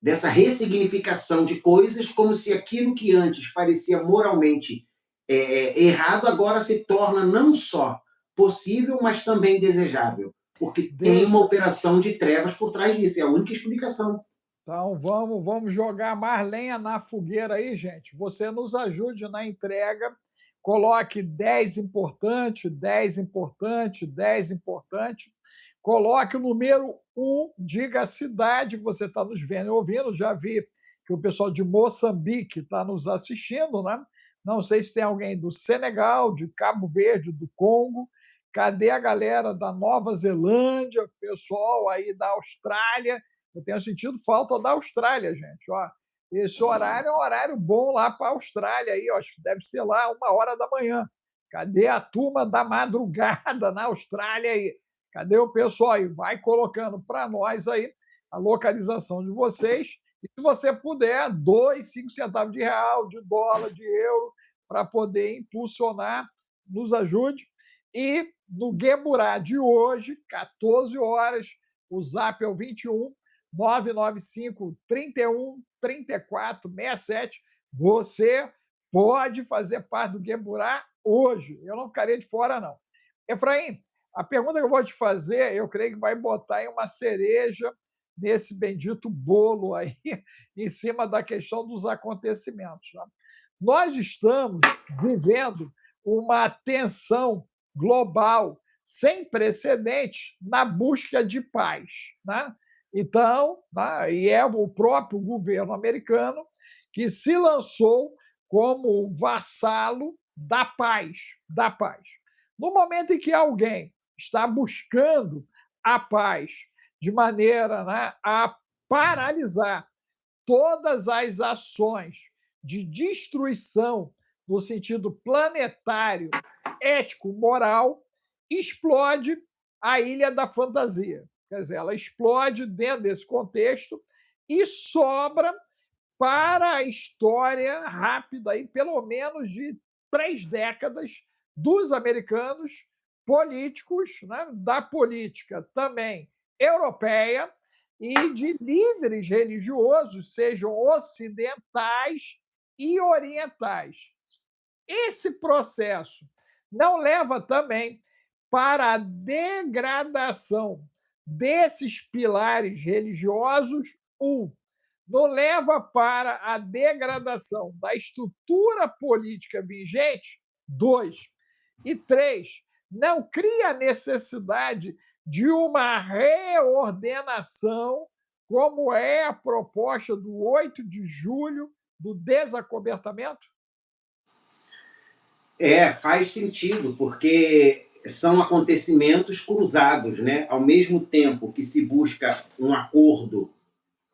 dessa ressignificação de coisas, como se aquilo que antes parecia moralmente errado, agora se torna não só possível, mas também desejável. Porque tem uma operação de trevas por trás disso, é a única explicação. Então, vamos jogar mais lenha na fogueira aí, gente. Você nos ajude na entrega, coloque 10 importante, 10 importante, 10 importante. Coloque o número 1, diga a cidade que você está nos vendo e ouvindo. Já vi que o pessoal de Moçambique está nos assistindo, né? Não sei se tem alguém do Senegal, de Cabo Verde, do Congo. Cadê a galera da Nova Zelândia, pessoal aí da Austrália? Eu tenho sentido falta da Austrália, gente. Ó, esse horário é um horário bom lá para a Austrália. Aí, ó, acho que deve ser lá 1h da manhã. Cadê a turma da madrugada na Austrália aí? Cadê o pessoal aí? Vai colocando para nós aí a localização de vocês. E se você puder, 2, 5 centavos de real, de dólar, de euro, para poder impulsionar, nos ajude. E no Gueburá de hoje, 14 horas, o zap é o 21 995 31 34 67. Você pode fazer parte do Gueburá hoje. Eu não ficaria de fora, não. Efraim, a pergunta que eu vou te fazer, eu creio que vai botar aí uma cereja nesse bendito bolo aí, em cima da questão dos acontecimentos. Né? Nós estamos vivendo uma tensão global sem precedentes na busca de paz. Né? Então, né, e é o próprio governo americano que se lançou como vassalo da paz, da paz. No momento em que alguém está buscando a paz de maneira, né, a paralisar todas as ações de destruição no sentido planetário, ético, moral, explode a Ilha da Fantasia. Quer dizer, ela explode dentro desse contexto e sobra para a história rápida, aí, pelo menos de 3 décadas, dos americanos políticos, né, da política também europeia e de líderes religiosos, sejam ocidentais e orientais. Esse processo não leva também para a degradação desses pilares religiosos, não leva para a degradação da estrutura política vigente, 2. E 3, não cria a necessidade de uma reordenação, como é a proposta do 8 de julho do desacobertamento? Faz sentido, porque são acontecimentos cruzados, né? Ao mesmo tempo que se busca um acordo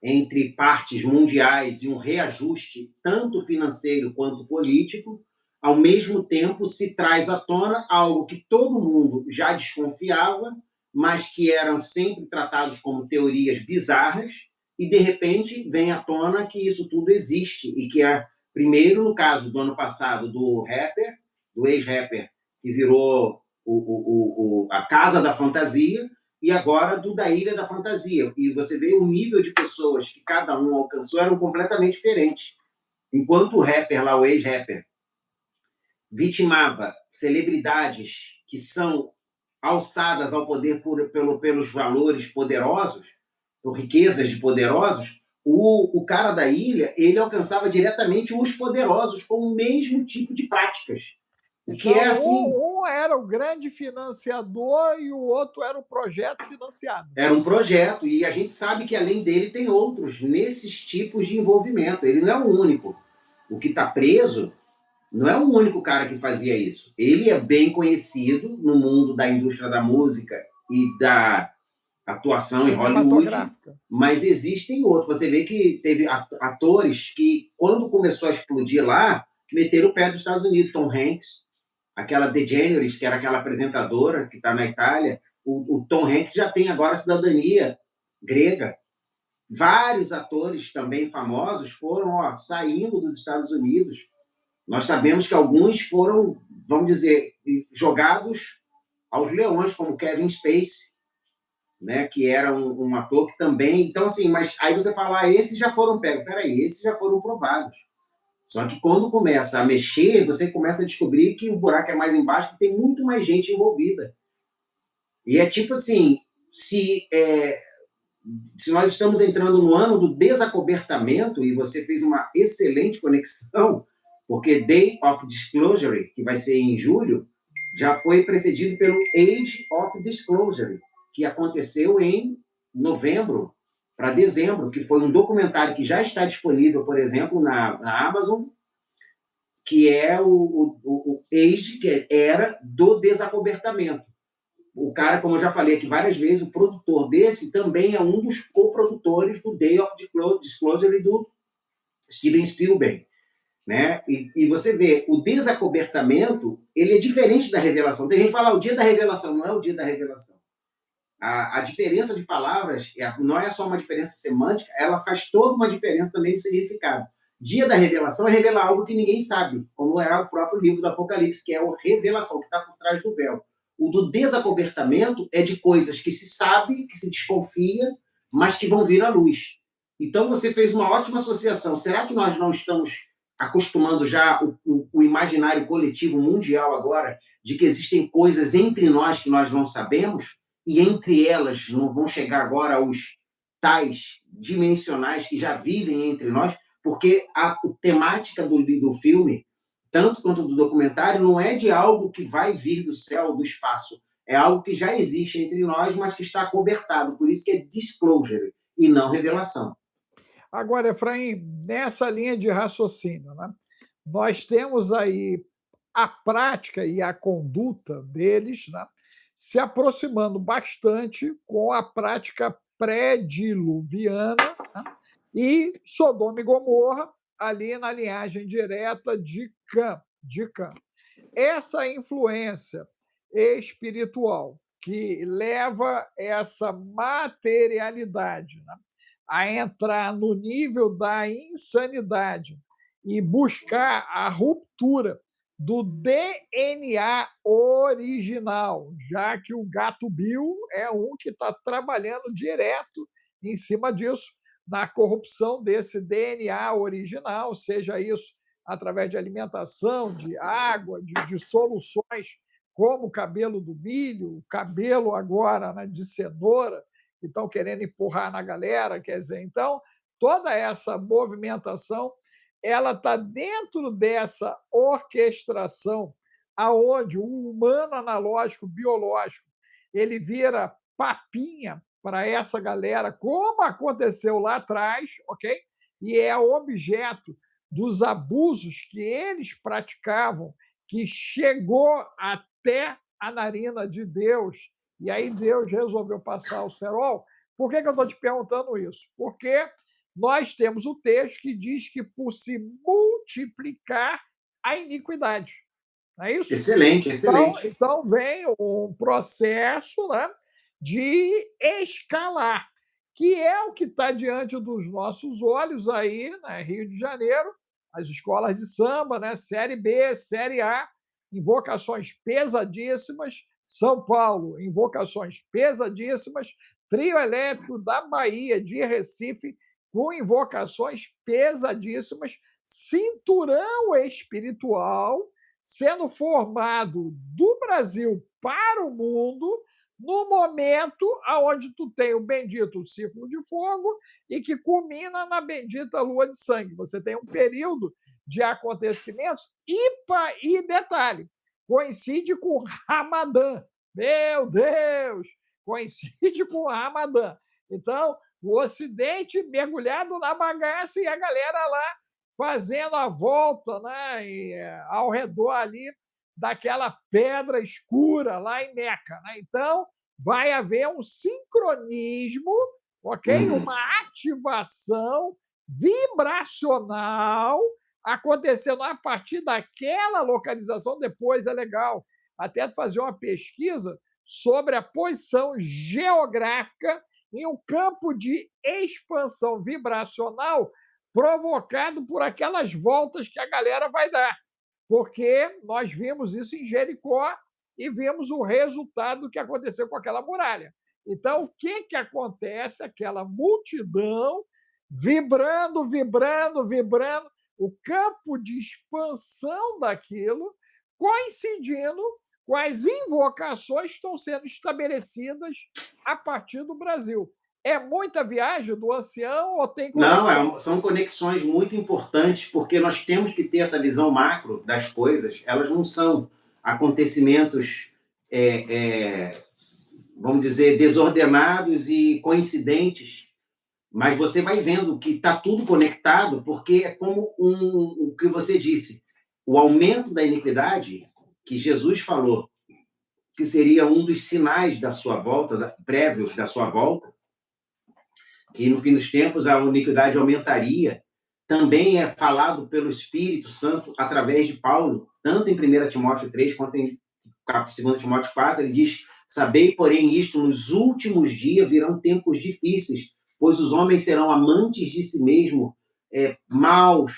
entre partes mundiais e um reajuste tanto financeiro quanto político, ao mesmo tempo se traz à tona algo que todo mundo já desconfiava, mas que eram sempre tratados como teorias bizarras, e de repente vem à tona que isso tudo existe, e que primeiro, no caso do ano passado, do ex-rapper, que virou a Casa da Fantasia, e agora da Ilha da Fantasia. E você vê o nível de pessoas que cada um alcançou eram completamente diferentes. Enquanto o rapper lá, o ex-rapper, vitimava celebridades que são alçadas ao poder pelos valores poderosos, por riquezas de poderosos, o cara da ilha, ele alcançava diretamente os poderosos com o mesmo tipo de práticas. O que então, é assim... Um era o grande financiador e o outro era o projeto financiado. Era um projeto, e a gente sabe que além dele tem outros nesses tipos de envolvimento. Ele não é o único. O que está preso não é o único cara que fazia isso. Ele é bem conhecido no mundo da indústria da música e da atuação em Hollywood, mas existem outros. Você vê que teve atores que, quando começou a explodir lá, meteram o pé dos Estados Unidos. Tom Hanks, aquela DeGeneres, que era aquela apresentadora que está na Itália, o Tom Hanks já tem agora cidadania grega. Vários atores também famosos foram saindo dos Estados Unidos. Nós sabemos que alguns foram, vamos dizer, jogados aos leões, como Kevin Spacey, né, que era um ator que também... Então, assim, mas aí você fala, esses já foram pegos. Peraí, esses já foram provados. Só que quando começa a mexer, você começa a descobrir que o buraco é mais embaixo, que tem muito mais gente envolvida. E é tipo assim, se nós estamos entrando no ano do desacobertamento, e você fez uma excelente conexão, porque Day of Disclosure, que vai ser em julho, já foi precedido pelo Age of Disclosure, que aconteceu em novembro para dezembro, que foi um documentário que já está disponível, por exemplo, na Amazon, que é o Age, que era do desacobertamento. O cara, como eu já falei aqui várias vezes, o produtor desse também é um dos coprodutores do Day of Disclosure do Steven Spielberg. Né? E você vê, o desacobertamento, ele é diferente da revelação. Tem gente que fala, o dia da revelação, não é o dia da revelação. A diferença de palavras não é só uma diferença semântica, ela faz toda uma diferença também no significado. Dia da revelação é revelar algo que ninguém sabe, como é o próprio livro do Apocalipse, que é a revelação, que está por trás do véu. O do desacobertamento é de coisas que se sabe, que se desconfia, mas que vão vir à luz. Então você fez uma ótima associação. Será que nós não estamos acostumando já o imaginário coletivo mundial agora de que existem coisas entre nós que nós não sabemos? E entre elas não vão chegar agora os tais dimensionais que já vivem entre nós, porque a temática do filme, tanto quanto do documentário, não é de algo que vai vir do céu, do espaço. É algo que já existe entre nós, mas que está acobertado. Por isso que é disclosure e não revelação. Agora, Efraim, nessa linha de raciocínio, né, nós temos aí a prática e a conduta deles, né, se aproximando bastante com a prática pré-diluviana, né, e Sodoma e Gomorra, ali na linhagem direta de Cã. Essa influência espiritual que leva essa materialidade, né, a entrar no nível da insanidade e buscar a ruptura do DNA original, já que o Gato Bill é um que está trabalhando direto em cima disso, na corrupção desse DNA original, seja isso através de alimentação, de água, de soluções como o cabelo do milho, o cabelo agora, né, de cenoura, que estão querendo empurrar na galera, quer dizer, então, toda essa movimentação ela está dentro dessa orquestração aonde o humano analógico, biológico, ele vira papinha para essa galera, como aconteceu lá atrás, ok? E é objeto dos abusos que eles praticavam, que chegou até a narina de Deus, e aí Deus resolveu passar o cerol. Por que eu estou te perguntando isso? Porque nós temos o texto que diz que por se multiplicar a iniquidade. Não é isso? Excelente, excelente. Então vem um processo, né, de escalar, que é o que está diante dos nossos olhos aí, né, Rio de Janeiro, as escolas de samba, né, Série B, Série A, invocações pesadíssimas, São Paulo, invocações pesadíssimas, Trio Elétrico da Bahia, de Recife, com invocações pesadíssimas, cinturão espiritual sendo formado do Brasil para o mundo, no momento onde tu tem o bendito círculo de fogo e que culmina na bendita lua de sangue. Você tem um período de acontecimentos e detalhe, coincide com o Ramadã. Meu Deus! Coincide com o Ramadã. Então, o Ocidente mergulhado na bagaça e a galera lá fazendo a volta, né, ao redor ali daquela pedra escura lá em Meca. Né? Então, vai haver um sincronismo, ok? Uma ativação vibracional acontecendo a partir daquela localização, depois é legal até fazer uma pesquisa sobre a posição geográfica em um campo de expansão vibracional provocado por aquelas voltas que a galera vai dar. Porque nós vimos isso em Jericó e vimos o resultado que aconteceu com aquela muralha. Então, o que acontece? Aquela multidão vibrando, vibrando, vibrando, o campo de expansão daquilo, coincidindo com as invocações que estão sendo estabelecidas a partir do Brasil. É muita viagem do ancião ou tem conexão? Não, são conexões muito importantes, porque nós temos que ter essa visão macro das coisas. Elas não são acontecimentos, vamos dizer, desordenados e coincidentes, mas você vai vendo que está tudo conectado, porque é como o que você disse, o aumento da iniquidade, que Jesus falou, que seria um dos sinais da sua volta, prévios da sua volta, que no fim dos tempos a iniquidade aumentaria, também é falado pelo Espírito Santo através de Paulo, tanto em 1 Timóteo 3 quanto em 2 Timóteo 4, ele diz: sabei, porém, isto, nos últimos dias virão tempos difíceis, pois os homens serão amantes de si mesmos, maus,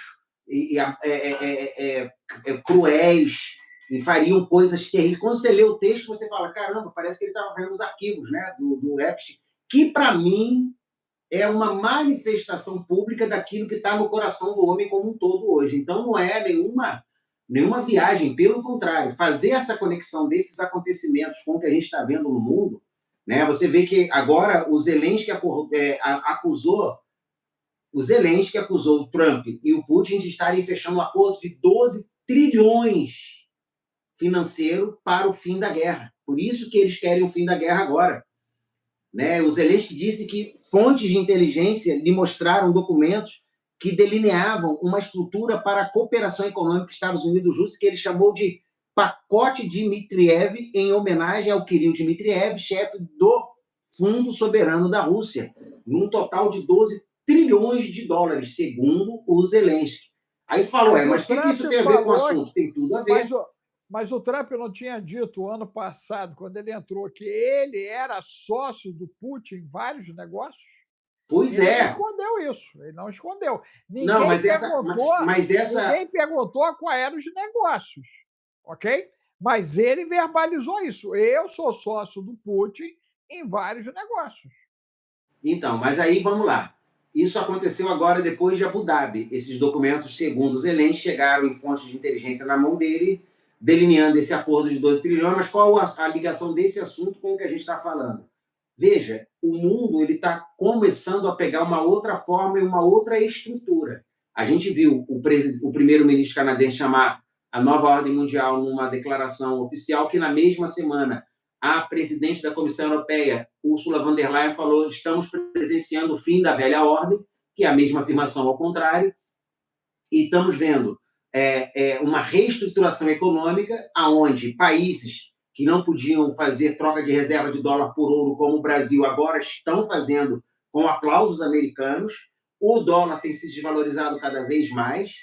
cruéis, e fariam coisas terríveis. Quando você lê o texto, você fala, caramba, parece que ele estava vendo os arquivos, né, do Epstein, que para mim é uma manifestação pública daquilo que está no coração do homem como um todo hoje. Então, não é nenhuma viagem, pelo contrário, fazer essa conexão desses acontecimentos com o que a gente está vendo no mundo, né? Você vê que agora o Zelensky acusou o Trump e o Putin de estarem fechando um acordo de 12 trilhões financeiro para o fim da guerra. Por isso que eles querem o fim da guerra agora. Né? O Zelensky disse que fontes de inteligência lhe mostraram documentos que delineavam uma estrutura para a cooperação econômica Estados Unidos-Rússia, que ele chamou de pacote Dmitriev, em homenagem ao Kirill Dmitriev, chefe do Fundo Soberano da Rússia, num total de 12 trilhões de dólares, segundo o Zelensky. Aí falou, mas o que isso tem a ver com o assunto? Tem tudo a ver. Mas o Trump não tinha dito ano passado, quando ele entrou, que ele era sócio do Putin em vários negócios? Pois ele não escondeu isso, ele não escondeu. Ninguém perguntou qual eram os negócios, ok? Mas ele verbalizou isso. Eu sou sócio do Putin em vários negócios. Então, mas aí vamos lá. Isso aconteceu agora depois de Abu Dhabi. Esses documentos, segundo os Zelensky, chegaram em fontes de inteligência na mão dele, delineando esse acordo de 12 trilhões, mas qual a ligação desse assunto com o que a gente está falando? Veja, o mundo está começando a pegar uma outra forma e uma outra estrutura. A gente viu o primeiro-ministro canadense chamar a nova ordem mundial numa declaração oficial que, na mesma semana, a presidente da Comissão Europeia, Ursula von der Leyen, falou: estamos presenciando o fim da velha ordem, que é a mesma afirmação ao contrário, e estamos vendo uma reestruturação econômica, onde países que não podiam fazer troca de reserva de dólar por ouro, como o Brasil, agora estão fazendo com aplausos americanos. O dólar tem se desvalorizado cada vez mais.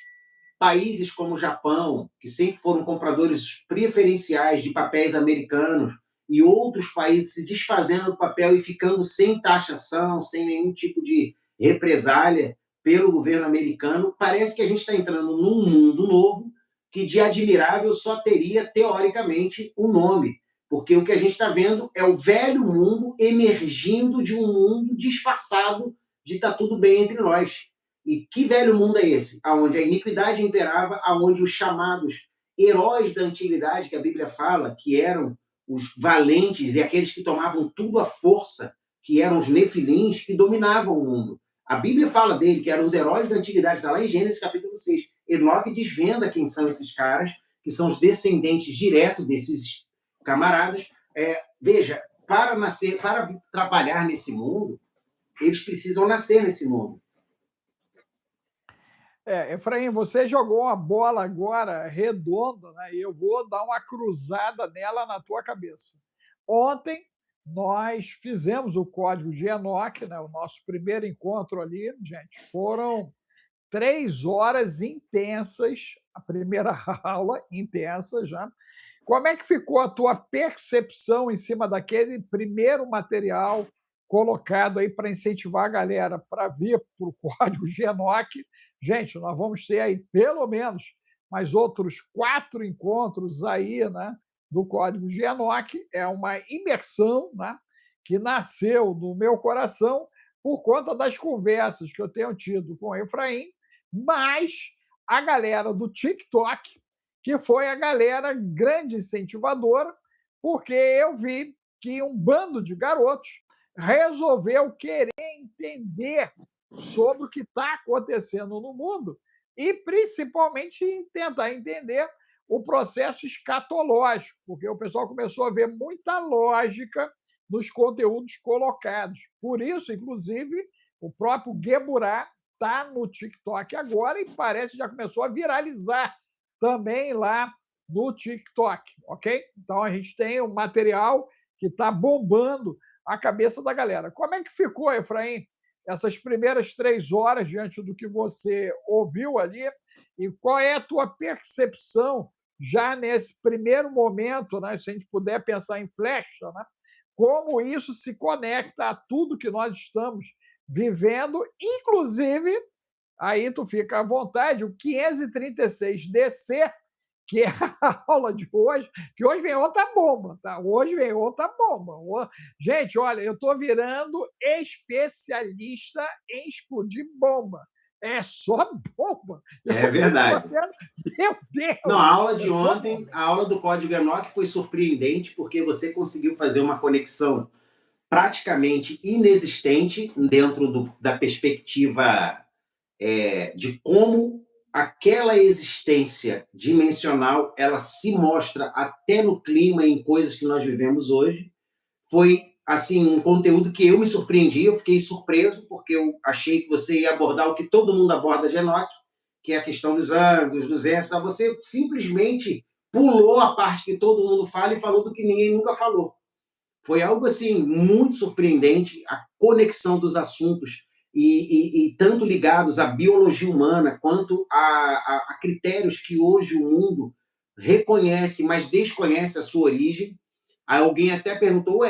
Países como o Japão, que sempre foram compradores preferenciais de papéis americanos, e outros países se desfazendo do papel e ficando sem taxação, sem nenhum tipo de represália pelo governo americano. Parece que a gente está entrando num mundo novo que de admirável só teria, teoricamente, um nome. Porque o que a gente está vendo é o velho mundo emergindo de um mundo disfarçado de tá tudo bem entre nós. E que velho mundo é esse? Onde a iniquidade imperava, onde os chamados heróis da antiguidade, que a Bíblia fala, que eram os valentes e aqueles que tomavam tudo à força, que eram os nefilins, que dominavam o mundo. A Bíblia fala dele, que eram os heróis da antiguidade, está lá em Gênesis capítulo 6. Enoque desvenda quem são esses caras, que são os descendentes diretos desses camaradas. Veja, para trabalhar nesse mundo, eles precisam nascer nesse mundo. Efraim, você jogou uma bola agora redonda, né? E eu vou dar uma cruzada nela na tua cabeça. Ontem nós fizemos o código de Enoque, né? O nosso primeiro encontro ali, gente, foram 3 horas intensas, a primeira aula intensa já. Como é que ficou a tua percepção em cima daquele primeiro material colocado aí para incentivar a galera para vir para o código GENOC? Gente, nós vamos ter aí pelo menos mais outros 4 encontros aí, né, do código GENOC. É uma imersão, né, que nasceu no meu coração por conta das conversas que eu tenho tido com o Efraim, mas a galera do TikTok, que foi a galera grande incentivadora, porque eu vi que um bando de garotos resolveu querer entender sobre o que está acontecendo no mundo e, principalmente, tentar entender o processo escatológico, porque o pessoal começou a ver muita lógica nos conteúdos colocados. Por isso, inclusive, o próprio Geburá está no TikTok agora e parece que já começou a viralizar também lá no TikTok, ok? Então a gente tem um material que está bombando a cabeça da galera. Como é que ficou, Efraim, essas primeiras 3 horas diante do que você ouviu ali? E qual é a tua percepção já nesse primeiro momento, né? Se a gente puder pensar em flecha, né? Como isso se conecta a tudo que nós estamos vivendo, inclusive, aí tu fica à vontade, o 536 DC, que é a aula de hoje, que hoje vem outra bomba, tá? Hoje vem outra bomba. Gente, olha, eu estou virando especialista em explodir bomba. É só bomba. É verdade. Meu Deus! Não, a aula de ontem, a aula do Código GENOC foi surpreendente, porque você conseguiu fazer uma conexão praticamente inexistente dentro da perspectiva de como aquela existência dimensional ela se mostra até no clima, em coisas que nós vivemos hoje. Foi assim um conteúdo que eu me surpreendi, eu fiquei surpreso, porque eu achei que você ia abordar o que todo mundo aborda GENOC, que é a questão dos anos, dos 200, tá? Você simplesmente pulou a parte que todo mundo fala e falou do que ninguém nunca falou. Foi algo assim muito surpreendente, a conexão dos assuntos e tanto ligados à biologia humana quanto a critérios que hoje o mundo reconhece, mas desconhece a sua origem. Aí alguém até perguntou,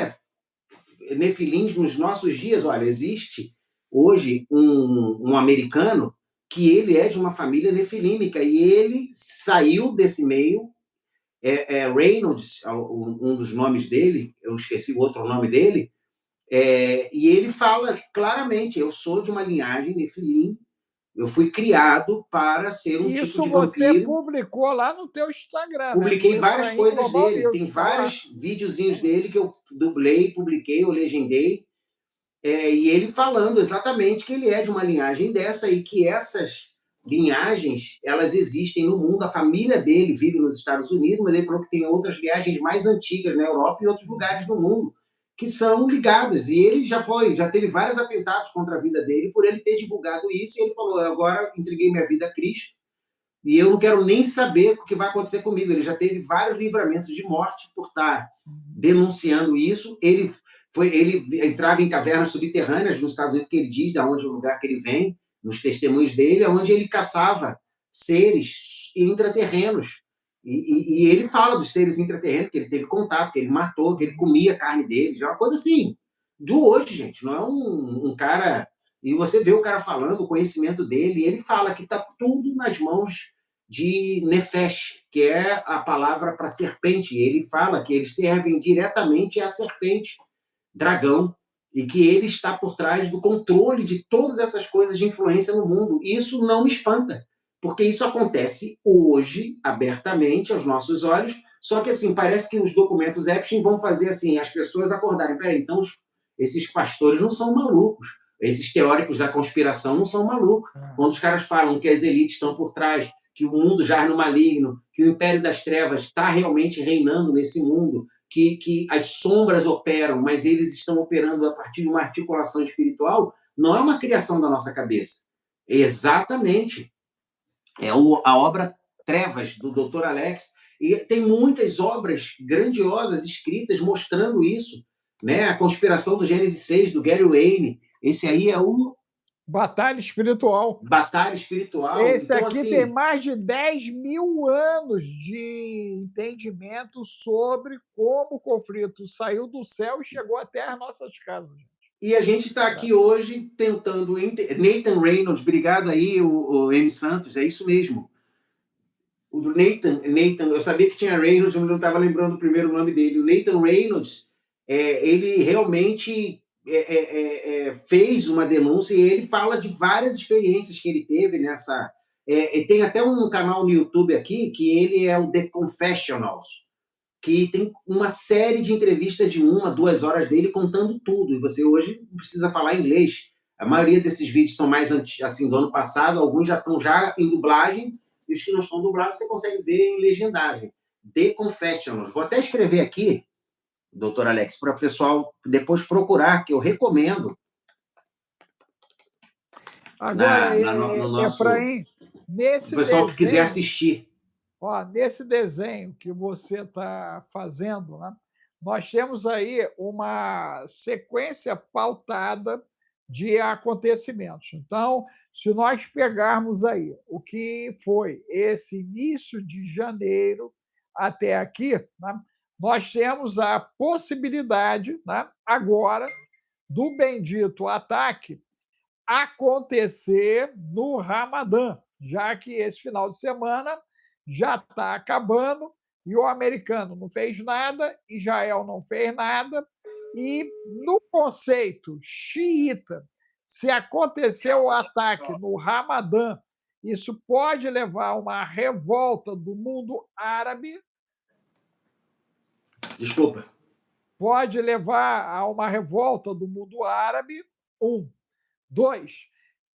Nefilins nos nossos dias? Olha, existe hoje um americano que ele é de uma família nefilímica e ele saiu desse meio. Reynolds, um dos nomes dele, eu esqueci o outro nome dele, e ele fala claramente, eu sou de uma linhagem nefilim, eu fui criado para ser um tipo de vampiro. Isso você publicou lá no teu Instagram, publiquei, né? várias coisas dele, tem vários videozinhos dele que eu dublei, publiquei, eu legendei, e ele falando exatamente que ele é de uma linhagem dessa e que essas linhagens, elas existem no mundo. A família dele vive nos Estados Unidos, mas ele falou que tem outras linhagens mais antigas na Europa e outros lugares do mundo que são ligadas. E ele já teve vários atentados contra a vida dele por ele ter divulgado isso. E ele falou: agora entreguei minha vida a Cristo e eu não quero nem saber o que vai acontecer comigo. Ele já teve vários livramentos de morte por estar denunciando isso. Ele entrava em cavernas subterrâneas nos Estados Unidos, que ele diz, de onde o lugar que ele vem, nos testemunhos dele, onde ele caçava seres intraterrenos. E ele fala dos seres intraterrenos, que ele teve contato, que ele matou, que ele comia a carne deles. É uma coisa assim, do hoje, gente. Não é um cara... E você vê o cara falando, o conhecimento dele, e ele fala que está tudo nas mãos de Nefesh, que é a palavra para serpente. Ele fala que eles servem diretamente à serpente, dragão, e que ele está por trás do controle de todas essas coisas de influência no mundo. E isso não me espanta, porque isso acontece hoje, abertamente, aos nossos olhos, só que assim, parece que os documentos Epstein vão fazer assim, as pessoas acordarem, peraí, então esses pastores não são malucos, esses teóricos da conspiração não são malucos. Quando os caras falam que as elites estão por trás, que o mundo jaz no maligno, que o império das trevas está realmente reinando nesse mundo, que as sombras operam, mas eles estão operando a partir de uma articulação espiritual, não é uma criação da nossa cabeça. Exatamente. É a obra Trevas, do Dr. Alex, e tem muitas obras grandiosas escritas mostrando isso, né? A Conspiração do Gênesis 6, do Gary Wayne, esse aí é o Batalha espiritual. Batalha espiritual. Esse então, aqui assim, tem mais de 10 mil anos de entendimento sobre como o conflito saiu do céu e chegou até as nossas casas. E a gente está aqui hoje tentando. Nathan Reynolds, obrigado aí, o M. Santos, é isso mesmo. O do Nathan, eu sabia que tinha Reynolds, mas não estava lembrando o primeiro nome dele. O Nathan Reynolds, ele realmente fez uma denúncia e ele fala de várias experiências que ele teve nessa. Tem até um canal no YouTube aqui que ele é o The Confessionals, que tem uma série de entrevistas de 1 a 2 horas dele contando tudo. E você hoje não precisa falar inglês. A maioria desses vídeos são mais assim, do ano passado, alguns já estão em dublagem, e os que não estão dublados você consegue ver em legendagem. The Confessionals. Vou até escrever aqui, doutor Alex, para o pessoal depois procurar, que eu recomendo. Agora, no nosso... Efraim, nesse o pessoal desenho, que quiser assistir. Ó, nesse desenho que você está fazendo, né, nós temos aí uma sequência pautada de acontecimentos. Então, se nós pegarmos aí o que foi esse início de janeiro até aqui, né, nós temos a possibilidade, né, agora, do bendito ataque acontecer no Ramadã, já que esse final de semana já está acabando e o americano não fez nada, Israel não fez nada, e no conceito xiita, se acontecer o ataque no Ramadã, isso pode levar a uma revolta do mundo árabe. Desculpa. Pode levar a uma revolta do mundo árabe. 1. 2.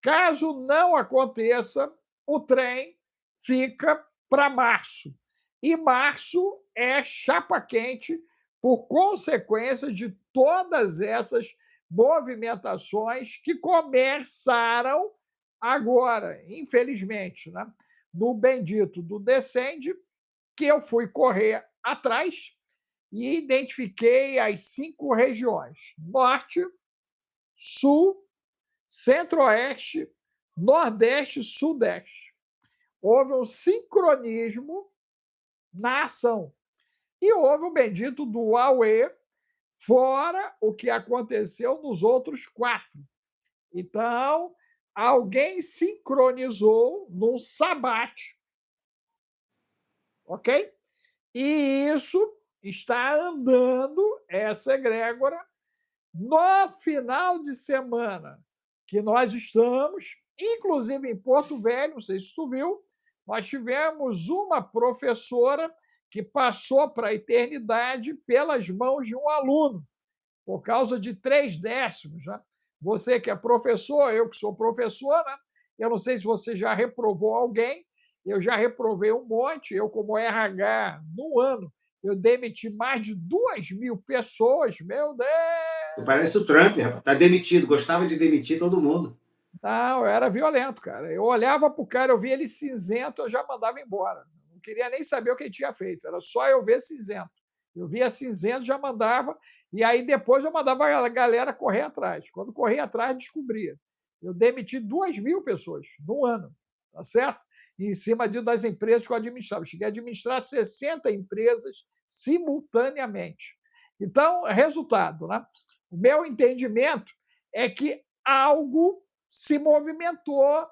Caso não aconteça, o trem fica para março. E março é chapa quente por consequência de todas essas movimentações que começaram agora, infelizmente, né? No bendito do Descende, que eu fui correr atrás e identifiquei as 5 regiões: Norte, Sul, Centro-Oeste, Nordeste e Sudeste. Houve um sincronismo na ação. E houve o bendito do Huawei, fora o que aconteceu nos outros 4. Então, alguém sincronizou num sabate. Ok? E isso está andando, essa egrégora, no final de semana que nós estamos, inclusive em Porto Velho, não sei se tu viu, nós tivemos uma professora que passou para a eternidade pelas mãos de um aluno, por causa de 3 décimos. Né? Você que é professor, eu que sou professor, né? Eu não sei se você já reprovou alguém, eu já reprovei um monte, eu como RH, no ano, eu demiti mais de 2.000 pessoas, meu Deus! Parece o Trump, rapaz. Está demitido, gostava de demitir todo mundo. Não, eu era violento, cara. Eu olhava para o cara, eu via ele cinzento, eu já mandava embora. Não queria nem saber o que ele tinha feito, era só eu ver cinzento. Eu via cinzento, já mandava, e aí depois eu mandava a galera correr atrás. Quando corria atrás, descobria. Eu demiti 2.000 pessoas no ano, tá certo? Em cima das empresas que eu administrava. Eu cheguei a administrar 60 empresas simultaneamente. Então, resultado, né? O meu entendimento é que algo se movimentou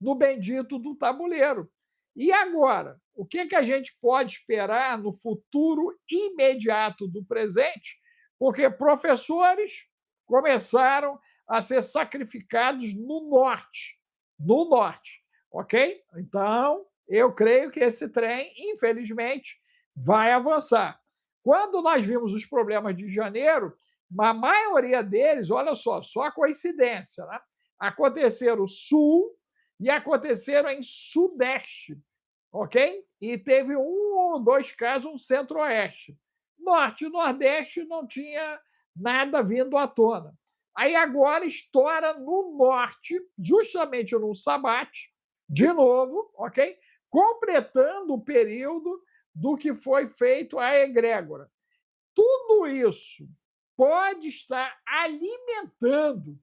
no bendito do tabuleiro. E agora? O que a gente pode esperar no futuro imediato do presente? Porque professores começaram a ser sacrificados no norte. No norte, ok? Então, eu creio que esse trem, infelizmente, vai avançar. Quando nós vimos os problemas de janeiro, a maioria deles, olha só coincidência, né? Aconteceram sul e aconteceram em sudeste, ok? E teve 1 ou 2 casos no centro-oeste. Norte e nordeste não tinha nada vindo à tona. Aí agora estoura no norte, justamente no sabate, de novo, ok? Completando o período do que foi feito a egrégora. Tudo isso pode estar alimentando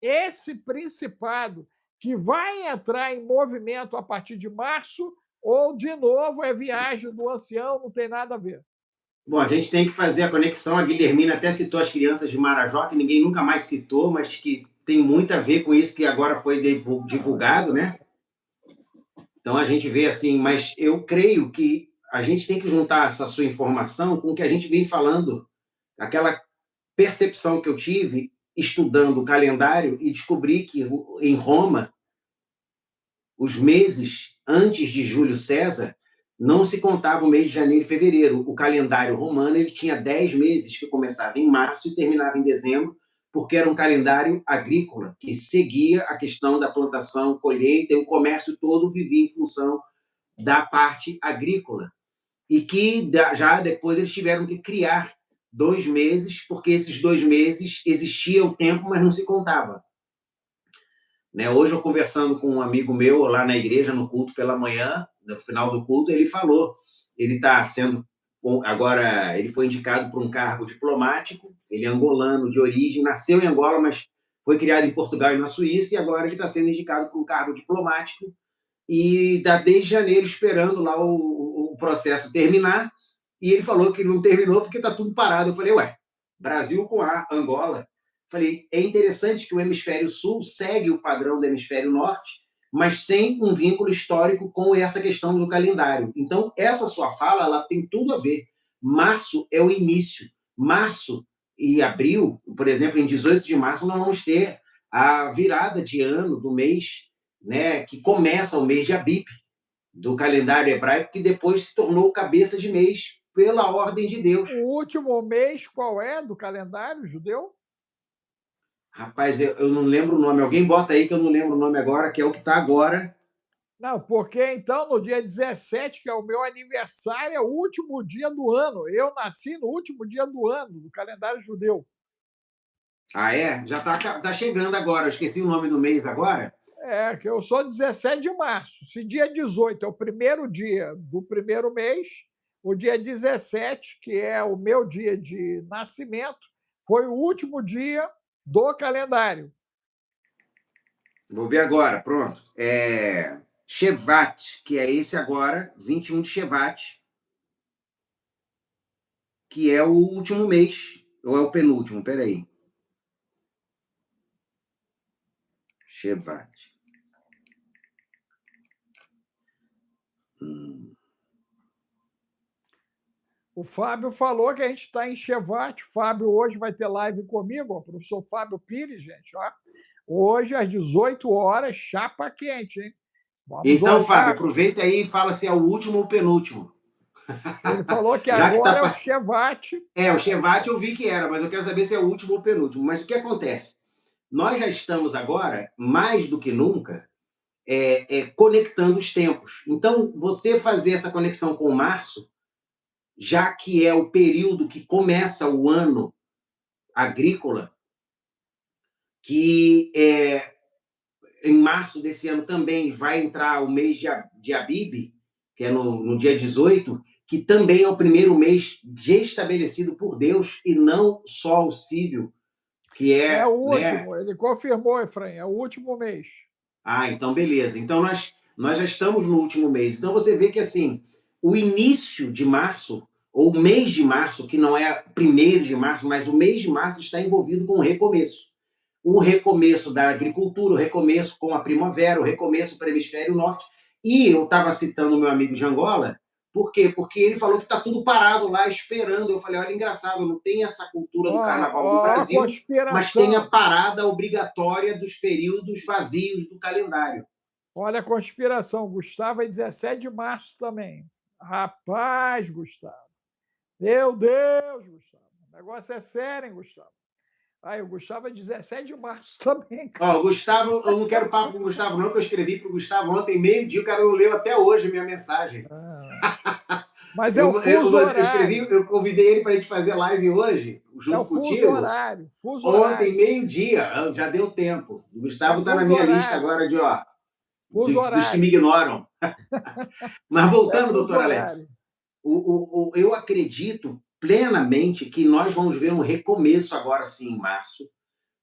esse principado que vai entrar em movimento a partir de março, ou, de novo, é viagem do ancião, não tem nada a ver? Bom, a gente tem que fazer a conexão. A Guilhermina até citou as crianças de Marajó, que ninguém nunca mais citou, mas que tem muito a ver com isso que agora foi divulgado, né? Então a gente vê assim, mas eu creio que a gente tem que juntar essa sua informação com o que a gente vem falando, aquela percepção que eu tive estudando o calendário e descobri que em Roma, os meses antes de Júlio César, não se contava o mês de janeiro e fevereiro. O calendário romano ele tinha 10 meses, que começava em março e terminava em dezembro, porque era um calendário agrícola, que seguia a questão da plantação, colheita, e o comércio todo vivia em função da parte agrícola. E que já depois eles tiveram que criar 2 meses, porque esses 2 meses existia o tempo, mas não se contava. Né? Hoje, eu conversando com um amigo meu lá na igreja, no culto pela manhã, no final do culto, ele falou, ele está sendo, agora, ele foi indicado para um cargo diplomático, ele é angolano de origem, nasceu em Angola, mas foi criado em Portugal e na Suíça, e agora ele está sendo indicado para um cargo diplomático, e está desde janeiro esperando lá o processo terminar, e ele falou que não terminou porque está tudo parado. Eu falei, ué, Brasil com A, Angola. Falei, é interessante que o hemisfério sul segue o padrão do hemisfério norte, mas sem um vínculo histórico com essa questão do calendário. Então, essa sua fala, ela tem tudo a ver. Março é o início. Março e abril, por exemplo, em 18 de março, nós vamos ter a virada de ano do mês, né, que começa o mês de Abib, do calendário hebraico, que depois se tornou cabeça de mês pela ordem de Deus. O último mês qual é do calendário judeu? Rapaz, eu não lembro o nome. Alguém bota aí que eu não lembro o nome agora, que é o que está agora. Não, porque então no dia 17, que é o meu aniversário, é o último dia do ano. Eu nasci no último dia do ano, do calendário judeu. Ah, é? Já tá chegando agora. Eu esqueci o nome do mês agora. É, que eu sou 17 de março. Se dia 18 é o primeiro dia do primeiro mês, o dia 17, que é o meu dia de nascimento, foi o último dia do calendário. Vou ver agora, pronto. Shevat, que é esse agora, 21 de Shevat, que é o último mês, ou é o penúltimo? Peraí. Shevat. O Fábio falou que a gente está em Shevat. Fábio hoje vai ter live comigo, o professor Fábio Pires, gente. Ó. Hoje, às 18 horas, chapa quente, hein? Vamos então, olhar... Fábio, aproveita aí e fala se é o último ou o penúltimo. Ele falou que agora é o Shevat. O Shevat eu vi que era, mas eu quero saber se é o último ou o penúltimo. Mas o que acontece? Nós já estamos agora, mais do que nunca, conectando os tempos. Então, você fazer essa conexão com março, já que é o período que começa o ano agrícola, que em março desse ano também vai entrar o mês de Abib, que é no dia 18, que também é o primeiro mês estabelecido por Deus, e não só o cível, que é... É o último, né? Ele confirmou, Efraim, é o último mês. Ah, então beleza. Então nós já estamos no último mês. Então você vê que assim, o início de março, ou o mês de março, que não é 1º de março, mas o mês de março está envolvido com o recomeço. O recomeço da agricultura, o recomeço com a primavera, o recomeço para o hemisfério norte. E eu estava citando o meu amigo de Angola, por quê? Porque ele falou que está tudo parado lá, esperando. Eu falei, olha, engraçado, não tem essa cultura do carnaval no Brasil, mas tem a parada obrigatória dos períodos vazios do calendário. Olha a conspiração, Gustavo é 17 de março também. Rapaz, Gustavo. Meu Deus, Gustavo. O negócio é sério, hein, Gustavo? Aí, o Gustavo é 17 de março também. Ó, o Gustavo, eu não quero papo com o Gustavo, não, que eu escrevi para o Gustavo ontem, meio-dia, o cara não leu até hoje a minha mensagem. Mas é o fuso horário. Eu convidei ele para a gente fazer live hoje, junto contigo. Fuso horário. Ontem, meio-dia, já deu tempo. O Gustavo está na minha lista agora dos que me ignoram. Mas voltando, doutor Alex, eu acredito plenamente que nós vamos ver um recomeço agora sim em março,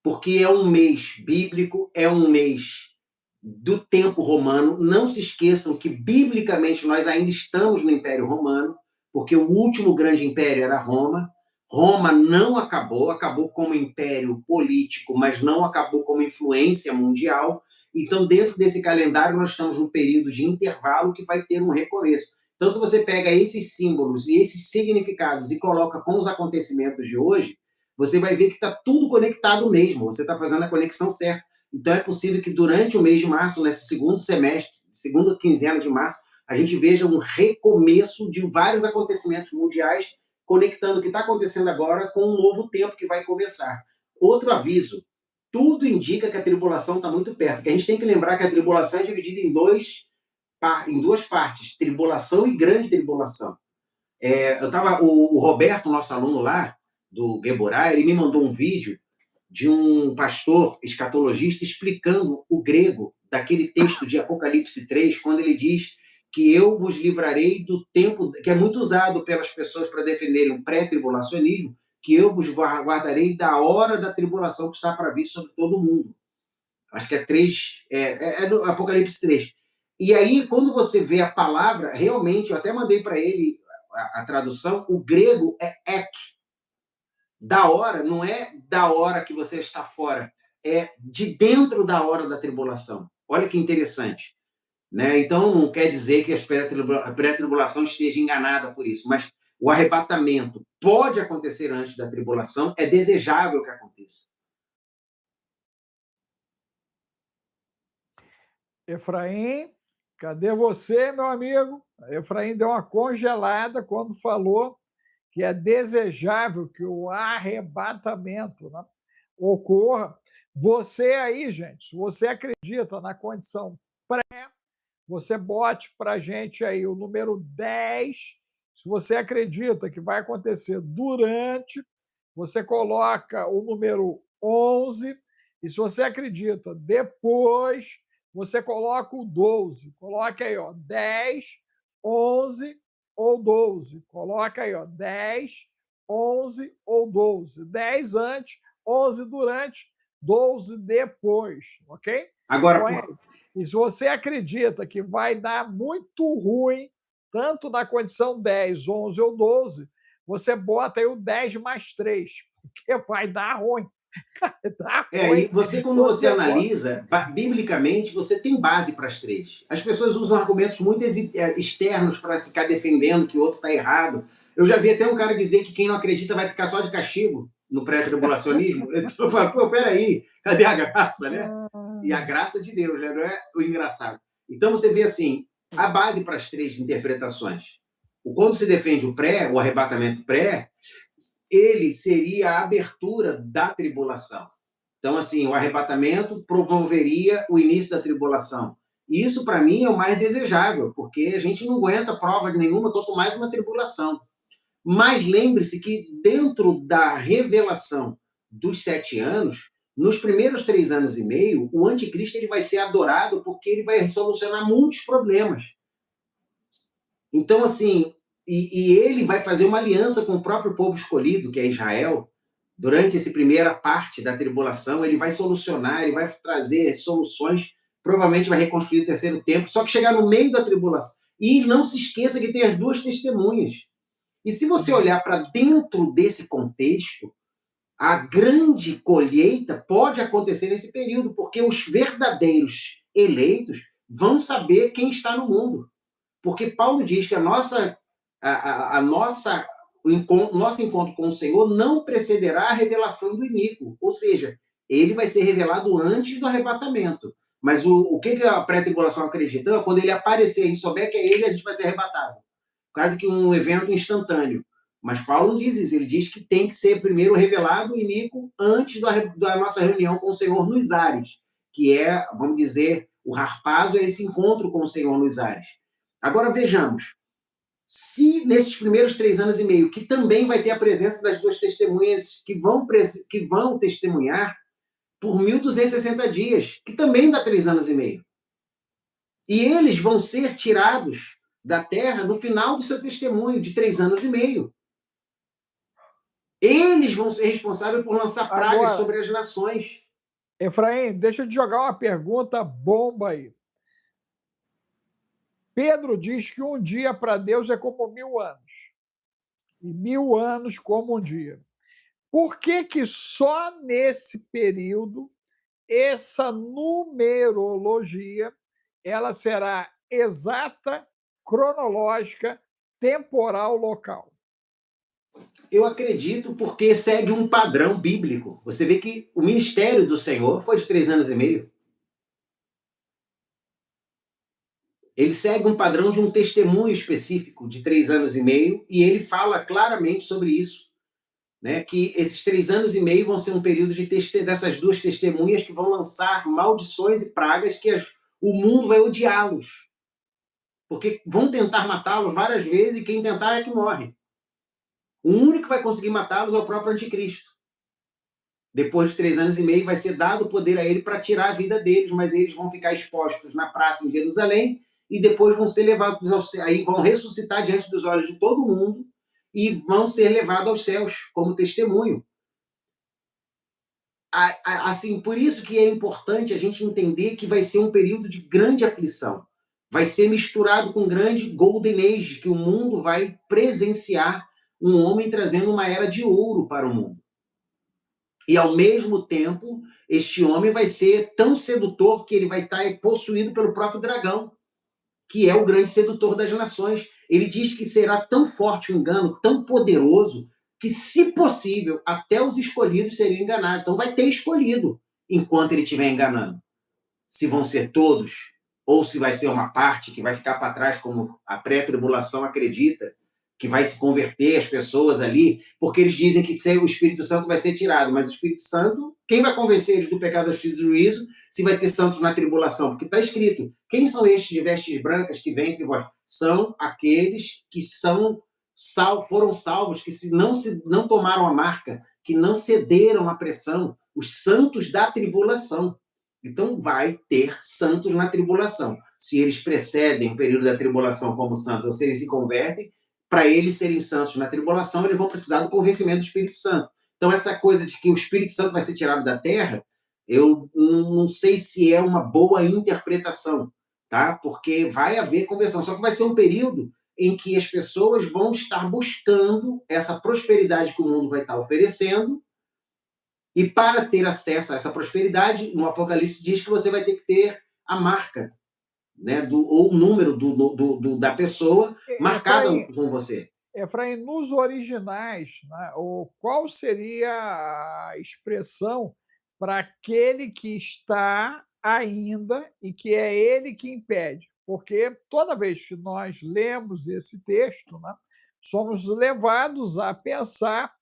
porque é um mês bíblico, é um mês do tempo romano. Não se esqueçam que, biblicamente, nós ainda estamos no Império Romano, porque o último grande império era Roma. Roma não acabou, acabou como império político, mas não acabou como influência mundial. Então, dentro desse calendário, nós estamos num período de intervalo que vai ter um recomeço. Então, se você pega esses símbolos e esses significados e coloca com os acontecimentos de hoje, você vai ver que está tudo conectado mesmo, você está fazendo a conexão certa. Então, é possível que durante o mês de março, nesse segundo semestre, segunda quinzena de março, a gente veja um recomeço de vários acontecimentos mundiais, conectando o que está acontecendo agora com um novo tempo que vai começar. Outro aviso, tudo indica que a tribulação está muito perto, que a gente tem que lembrar que a tribulação é dividida em duas partes, tribulação e grande tribulação. O Roberto, nosso aluno lá, do Geborá, ele me mandou um vídeo de um pastor escatologista explicando o grego daquele texto de Apocalipse 3, quando ele diz que eu vos livrarei do tempo, que é muito usado pelas pessoas para defenderem o pré-tribulacionismo, que eu vos guardarei da hora da tribulação que está para vir sobre todo mundo. Acho que é 3, do Apocalipse 3. E aí, quando você vê a palavra, realmente, eu até mandei para ele a tradução, o grego é ek. Da hora não é da hora que você está fora, é de dentro da hora da tribulação. Olha que interessante. Né? Então, não quer dizer que a pré-tribulação esteja enganada por isso, mas o arrebatamento pode acontecer antes da tribulação, é desejável que aconteça. Efraim, cadê você, meu amigo? Efraim deu uma congelada quando falou que é desejável que o arrebatamento, né, ocorra. Você aí, gente, se você acredita na condição pré, você bote para a gente aí o número 10. Se você acredita que vai acontecer durante, você coloca o número 11. E se você acredita depois, você coloca o 12. Coloca aí, ó, 10, 11 ou 12. Coloca aí, ó, 10, 11 ou 12. 10 antes, 11 durante, 12 depois, ok? Agora, então, e se você acredita que vai dar muito ruim, tanto na condição 10, 11 ou 12, você bota aí o 10 mais 3, porque vai dar ruim. E você, quando você analisa, biblicamente, você tem base para as três. As pessoas usam argumentos muito externos para ficar defendendo que o outro está errado. Eu já vi até um cara dizer que quem não acredita vai ficar só de castigo no pré-tribulacionismo. Então eu falo, pô, peraí, cadê a graça, né? E a graça de Deus, né? Não é o engraçado. Então você vê assim, a base para as três interpretações. Quando se defende o arrebatamento pré, ele seria a abertura da tribulação. Então, assim, o arrebatamento promoveria o início da tribulação. E isso, para mim, é o mais desejável, porque a gente não aguenta prova nenhuma, quanto mais uma tribulação. Mas lembre-se que dentro da revelação dos 7 anos, nos primeiros 3 anos e meio, o anticristo ele vai ser adorado porque ele vai solucionar muitos problemas. Então, assim, e ele vai fazer uma aliança com o próprio povo escolhido, que é Israel, durante essa primeira parte da tribulação, ele vai solucionar, ele vai trazer soluções, provavelmente vai reconstruir o terceiro templo, só que chegar no meio da tribulação. E não se esqueça que tem as duas testemunhas. E se você olhar para dentro desse contexto, a grande colheita pode acontecer nesse período, porque os verdadeiros eleitos vão saber quem está no mundo. Porque Paulo diz que o nosso encontro com o Senhor não precederá a revelação do iníquo. Ou seja, ele vai ser revelado antes do arrebatamento. Mas o que a pré-tribulação acredita? Quando ele aparecer, a gente souber que é ele, a gente vai ser arrebatado. Quase que um evento instantâneo. Mas Paulo não diz isso. Ele diz que tem que ser primeiro revelado o iníquo antes da nossa reunião com o Senhor nos ares. Que é, vamos dizer, o harpazo é esse encontro com o Senhor nos ares. Agora vejamos, se nesses primeiros 3 anos e meio, que também vai ter a presença das duas testemunhas que vão testemunhar por 1.260 dias, que também dá 3 anos e meio. E eles vão ser tirados da terra no final do seu testemunho, de 3 anos e meio. Eles vão ser responsáveis por lançar pragas Agora, sobre as nações. Efraim, deixa eu te jogar uma pergunta bomba aí. Pedro diz que um dia para Deus é como 1000 anos, e 1000 anos como um dia. Por que que só nesse período essa numerologia ela será exata, cronológica, temporal, local? Eu acredito porque segue um padrão bíblico. Você vê que o ministério do Senhor foi de 3 anos e meio. Ele segue um padrão de um testemunho específico de 3 anos e meio e ele fala claramente sobre isso. Né, que esses 3 anos e meio vão ser um período dessas duas testemunhas que vão lançar maldições e pragas que o mundo vai odiá-los. Porque vão tentar matá-los várias vezes e quem tentar é que morre. O único que vai conseguir matá-los é o próprio anticristo. Depois de 3 anos e meio vai ser dado o poder a ele para tirar a vida deles, mas eles vão ficar expostos na praça em Jerusalém e depois vão ser levados ao céu, aí vão ressuscitar diante dos olhos de todo mundo e vão ser levados aos céus como testemunho. Assim, por isso que é importante a gente entender que vai ser um período de grande aflição. Vai ser misturado com grande golden age, que o mundo vai presenciar um homem trazendo uma era de ouro para o mundo. E, ao mesmo tempo, este homem vai ser tão sedutor que ele vai estar possuído pelo próprio dragão, que é o grande sedutor das nações. Ele diz que será tão forte o engano, tão poderoso, que, se possível, até os escolhidos seriam enganados. Então vai ter escolhido enquanto ele estiver enganando. Se vão ser todos, ou se vai ser uma parte que vai ficar para trás, como a pré-tribulação acredita, que vai se converter as pessoas ali, porque eles dizem que o Espírito Santo vai ser tirado, mas o Espírito Santo, quem vai convencer eles do pecado, da justiça e do juízo, se vai ter santos na tribulação? Porque está escrito, quem são estes de vestes brancas que vêm entre vós? São aqueles que foram salvos, que não tomaram a marca, que não cederam à pressão, os santos da tribulação. Então vai ter santos na tribulação. Se eles precedem o período da tribulação como santos, ou se eles se convertem, para eles serem santos na tribulação, eles vão precisar do convencimento do Espírito Santo. Então, essa coisa de que o Espírito Santo vai ser tirado da terra, eu não sei se é uma boa interpretação, tá? Porque vai haver conversão. Só que vai ser um período em que as pessoas vão estar buscando essa prosperidade que o mundo vai estar oferecendo, e para ter acesso a essa prosperidade, no Apocalipse diz que você vai ter que ter a marca, né, ou o número da pessoa marcada Efraim, com você. Efraim, nos originais, né, qual seria a expressão para aquele que está ainda e que é ele que impede? Porque toda vez que nós lemos esse texto, né, somos levados a pensar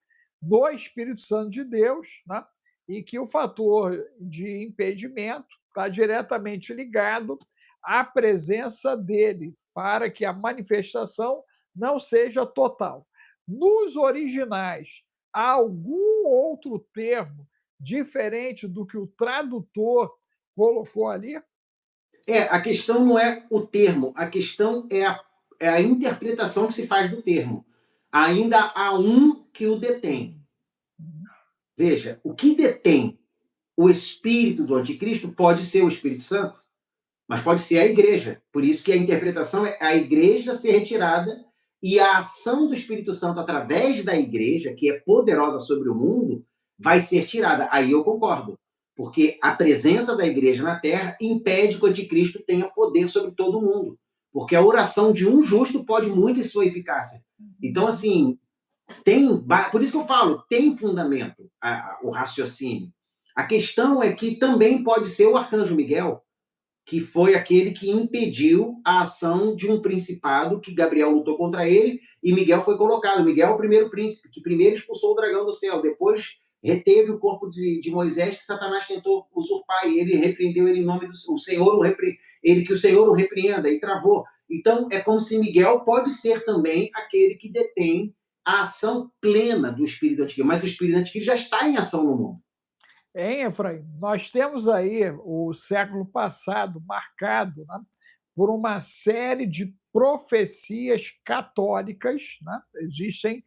no Espírito Santo de Deus, né, e que o fator de impedimento está diretamente ligado à presença dele, para que a manifestação não seja total. Nos originais, há algum outro termo diferente do que o tradutor colocou ali? A questão não é o termo, a questão é a interpretação que se faz do termo. Ainda há um que o detém. Veja, o que detém o espírito do anticristo pode ser o Espírito Santo, mas pode ser a igreja. Por isso que a interpretação é a igreja ser retirada e a ação do Espírito Santo através da igreja, que é poderosa sobre o mundo, vai ser tirada. Aí eu concordo, porque a presença da igreja na terra impede que o anticristo tenha poder sobre todo mundo, porque a oração de um justo pode muito em sua eficácia. Então, assim, por isso que eu falo, tem fundamento o raciocínio. A questão é que também pode ser o arcanjo Miguel, que foi aquele que impediu a ação de um principado que Gabriel lutou contra ele e Miguel foi colocado. Miguel é o primeiro príncipe, que primeiro expulsou o dragão do céu, depois reteve o corpo de Moisés, que Satanás tentou usurpar, e ele repreendeu ele em nome do Senhor, ele que o Senhor o repreenda, e travou. Então, é como se Miguel pode ser também aquele que detém a ação plena do Espírito Antigo, mas o Espírito Antigo já está em ação no mundo. Hein, Efraim? Nós temos aí o século passado marcado, né, por uma série de profecias católicas, né? Existem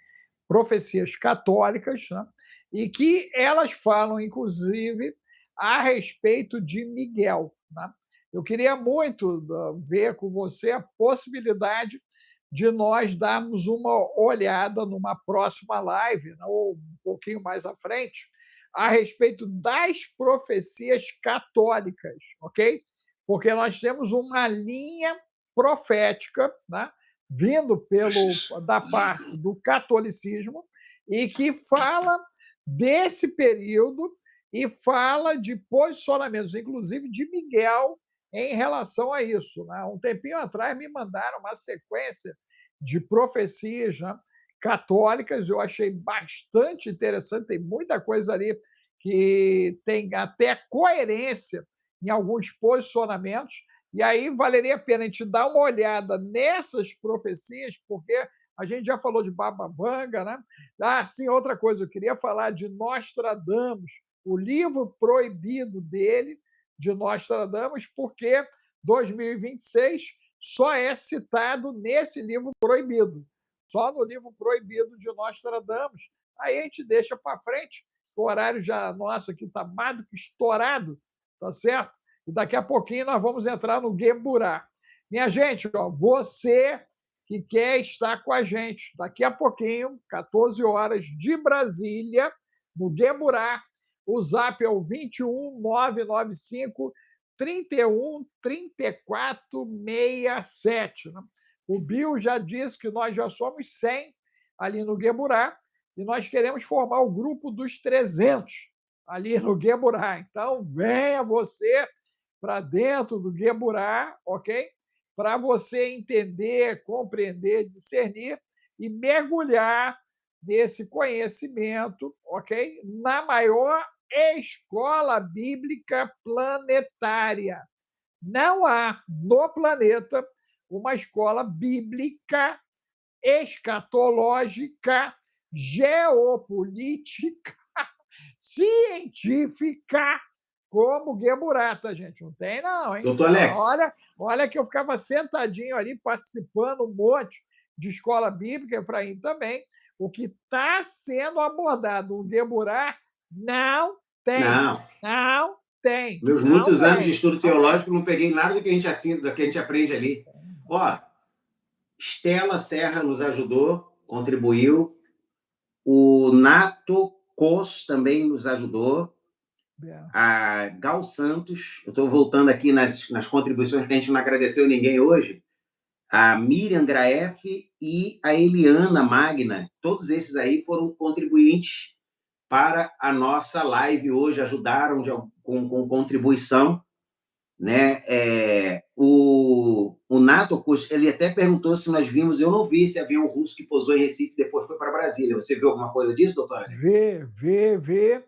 profecias católicas, né? E que elas falam, inclusive, a respeito de Miguel. Né? Eu queria muito ver com você a possibilidade de nós darmos uma olhada numa próxima live, né, ou um pouquinho mais à frente, a respeito das profecias católicas, ok? Porque nós temos uma linha profética, né, vindo da parte do catolicismo e que fala desse período e fala de posicionamentos, inclusive de Miguel, em relação a isso. Né? Um tempinho atrás me mandaram uma sequência de profecias, né, católicas, eu achei bastante interessante, tem muita coisa ali que tem até coerência em alguns posicionamentos, e aí valeria a pena a gente dar uma olhada nessas profecias, porque a gente já falou de Baba Vanga, né? Ah, sim, outra coisa, eu queria falar de Nostradamus, o livro proibido dele, de Nostradamus, porque 2026 só é citado nesse livro proibido, só no livro proibido de Nostradamus. Aí a gente deixa para frente, o horário já, nossa, aqui está mais do que estourado, tá certo? E daqui a pouquinho nós vamos entrar no Geburá. Minha gente, ó, você que quer estar com a gente, daqui a pouquinho, 14 horas de Brasília, no Geburá, o zap é o 21 995 31 34 67. Né? O Bill já disse que nós já somos 100 ali no Geburá e nós queremos formar o grupo dos 300 ali no Geburá. Então, venha você para dentro do Geburá, ok? Para você entender, compreender, discernir e mergulhar nesse conhecimento, ok? Na maior escola bíblica planetária. Não há no planeta uma escola bíblica, escatológica, geopolítica, científica como Geburata, gente. Não tem, não, hein? Doutor Alex. Olha que eu ficava sentadinho ali participando um monte de escola bíblica, Efraim também. O que está sendo abordado no Geburá não tem. Não tem. Meus não muitos tem. anos de estudo teológico, não peguei nada do que a gente assina, do que a gente aprende ali. Ó, Estela Serra nos ajudou, contribuiu. O Nato Cos também nos ajudou. A Gal Santos, eu estou voltando aqui nas contribuições que a gente não agradeceu ninguém hoje. A Miriam Graef e a Eliana Magna, todos esses aí foram contribuintes para a nossa live hoje, ajudaram com contribuição. Né? O Nato, ele até perguntou se nós vimos, eu não vi esse avião russo que pousou em Recife e depois foi para Brasília. Você viu alguma coisa disso, doutor Alex? Vê.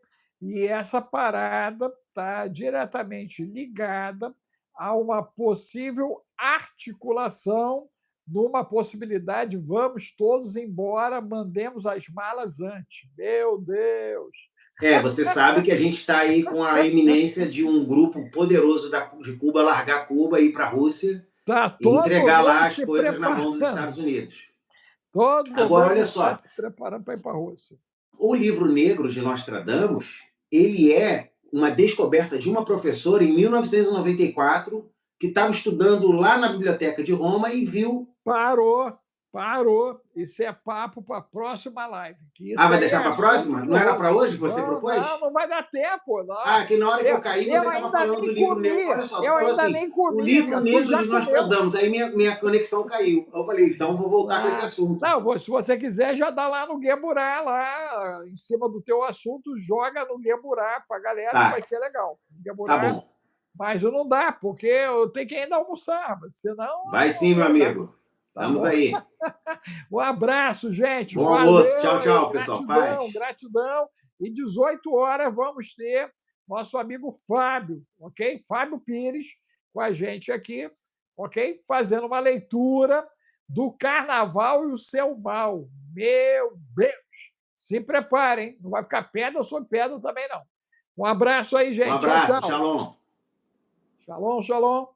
E essa parada está diretamente ligada a uma possível articulação numa possibilidade, vamos todos embora, mandemos as malas antes. Meu Deus! Você sabe que a gente está aí com a iminência de um grupo poderoso de Cuba largar Cuba e ir para a Rússia e entregar lá as coisas na mão dos Estados Unidos. Agora, olha só. Se preparando para ir para a Rússia. O livro negro de Nostradamus, ele é uma descoberta de uma professora em 1994 que estava estudando lá na biblioteca de Roma e viu... Parou. Isso é papo para a próxima live. Vai deixar para a próxima? Não era para hoje que você propôs? Não vai dar tempo. Não. Que na hora que eu caí, você estava falando do livro negro. Olha só, tu falou assim, o livro negro de Nostradamus. Aí minha conexão caiu. Eu falei, então vou voltar com esse assunto. Não, se você quiser, já dá lá no Geburá, lá em cima do teu assunto, joga no Geburá para a galera, vai ser legal. Tá bom. Mas não dá, porque eu tenho que ainda almoçar, senão... Vai sim, meu amigo. Estamos aí. Um abraço, gente. Bom almoço. Tchau, pessoal. Gratidão. E 18 horas vamos ter nosso amigo Fábio, ok? Fábio Pires com a gente aqui, ok? Fazendo uma leitura do Carnaval e o seu mal. Meu Deus! Se preparem, não vai ficar pedra sobre pedra também, não. Um abraço aí, gente. Um abraço, tchau. Shalom. Shalom.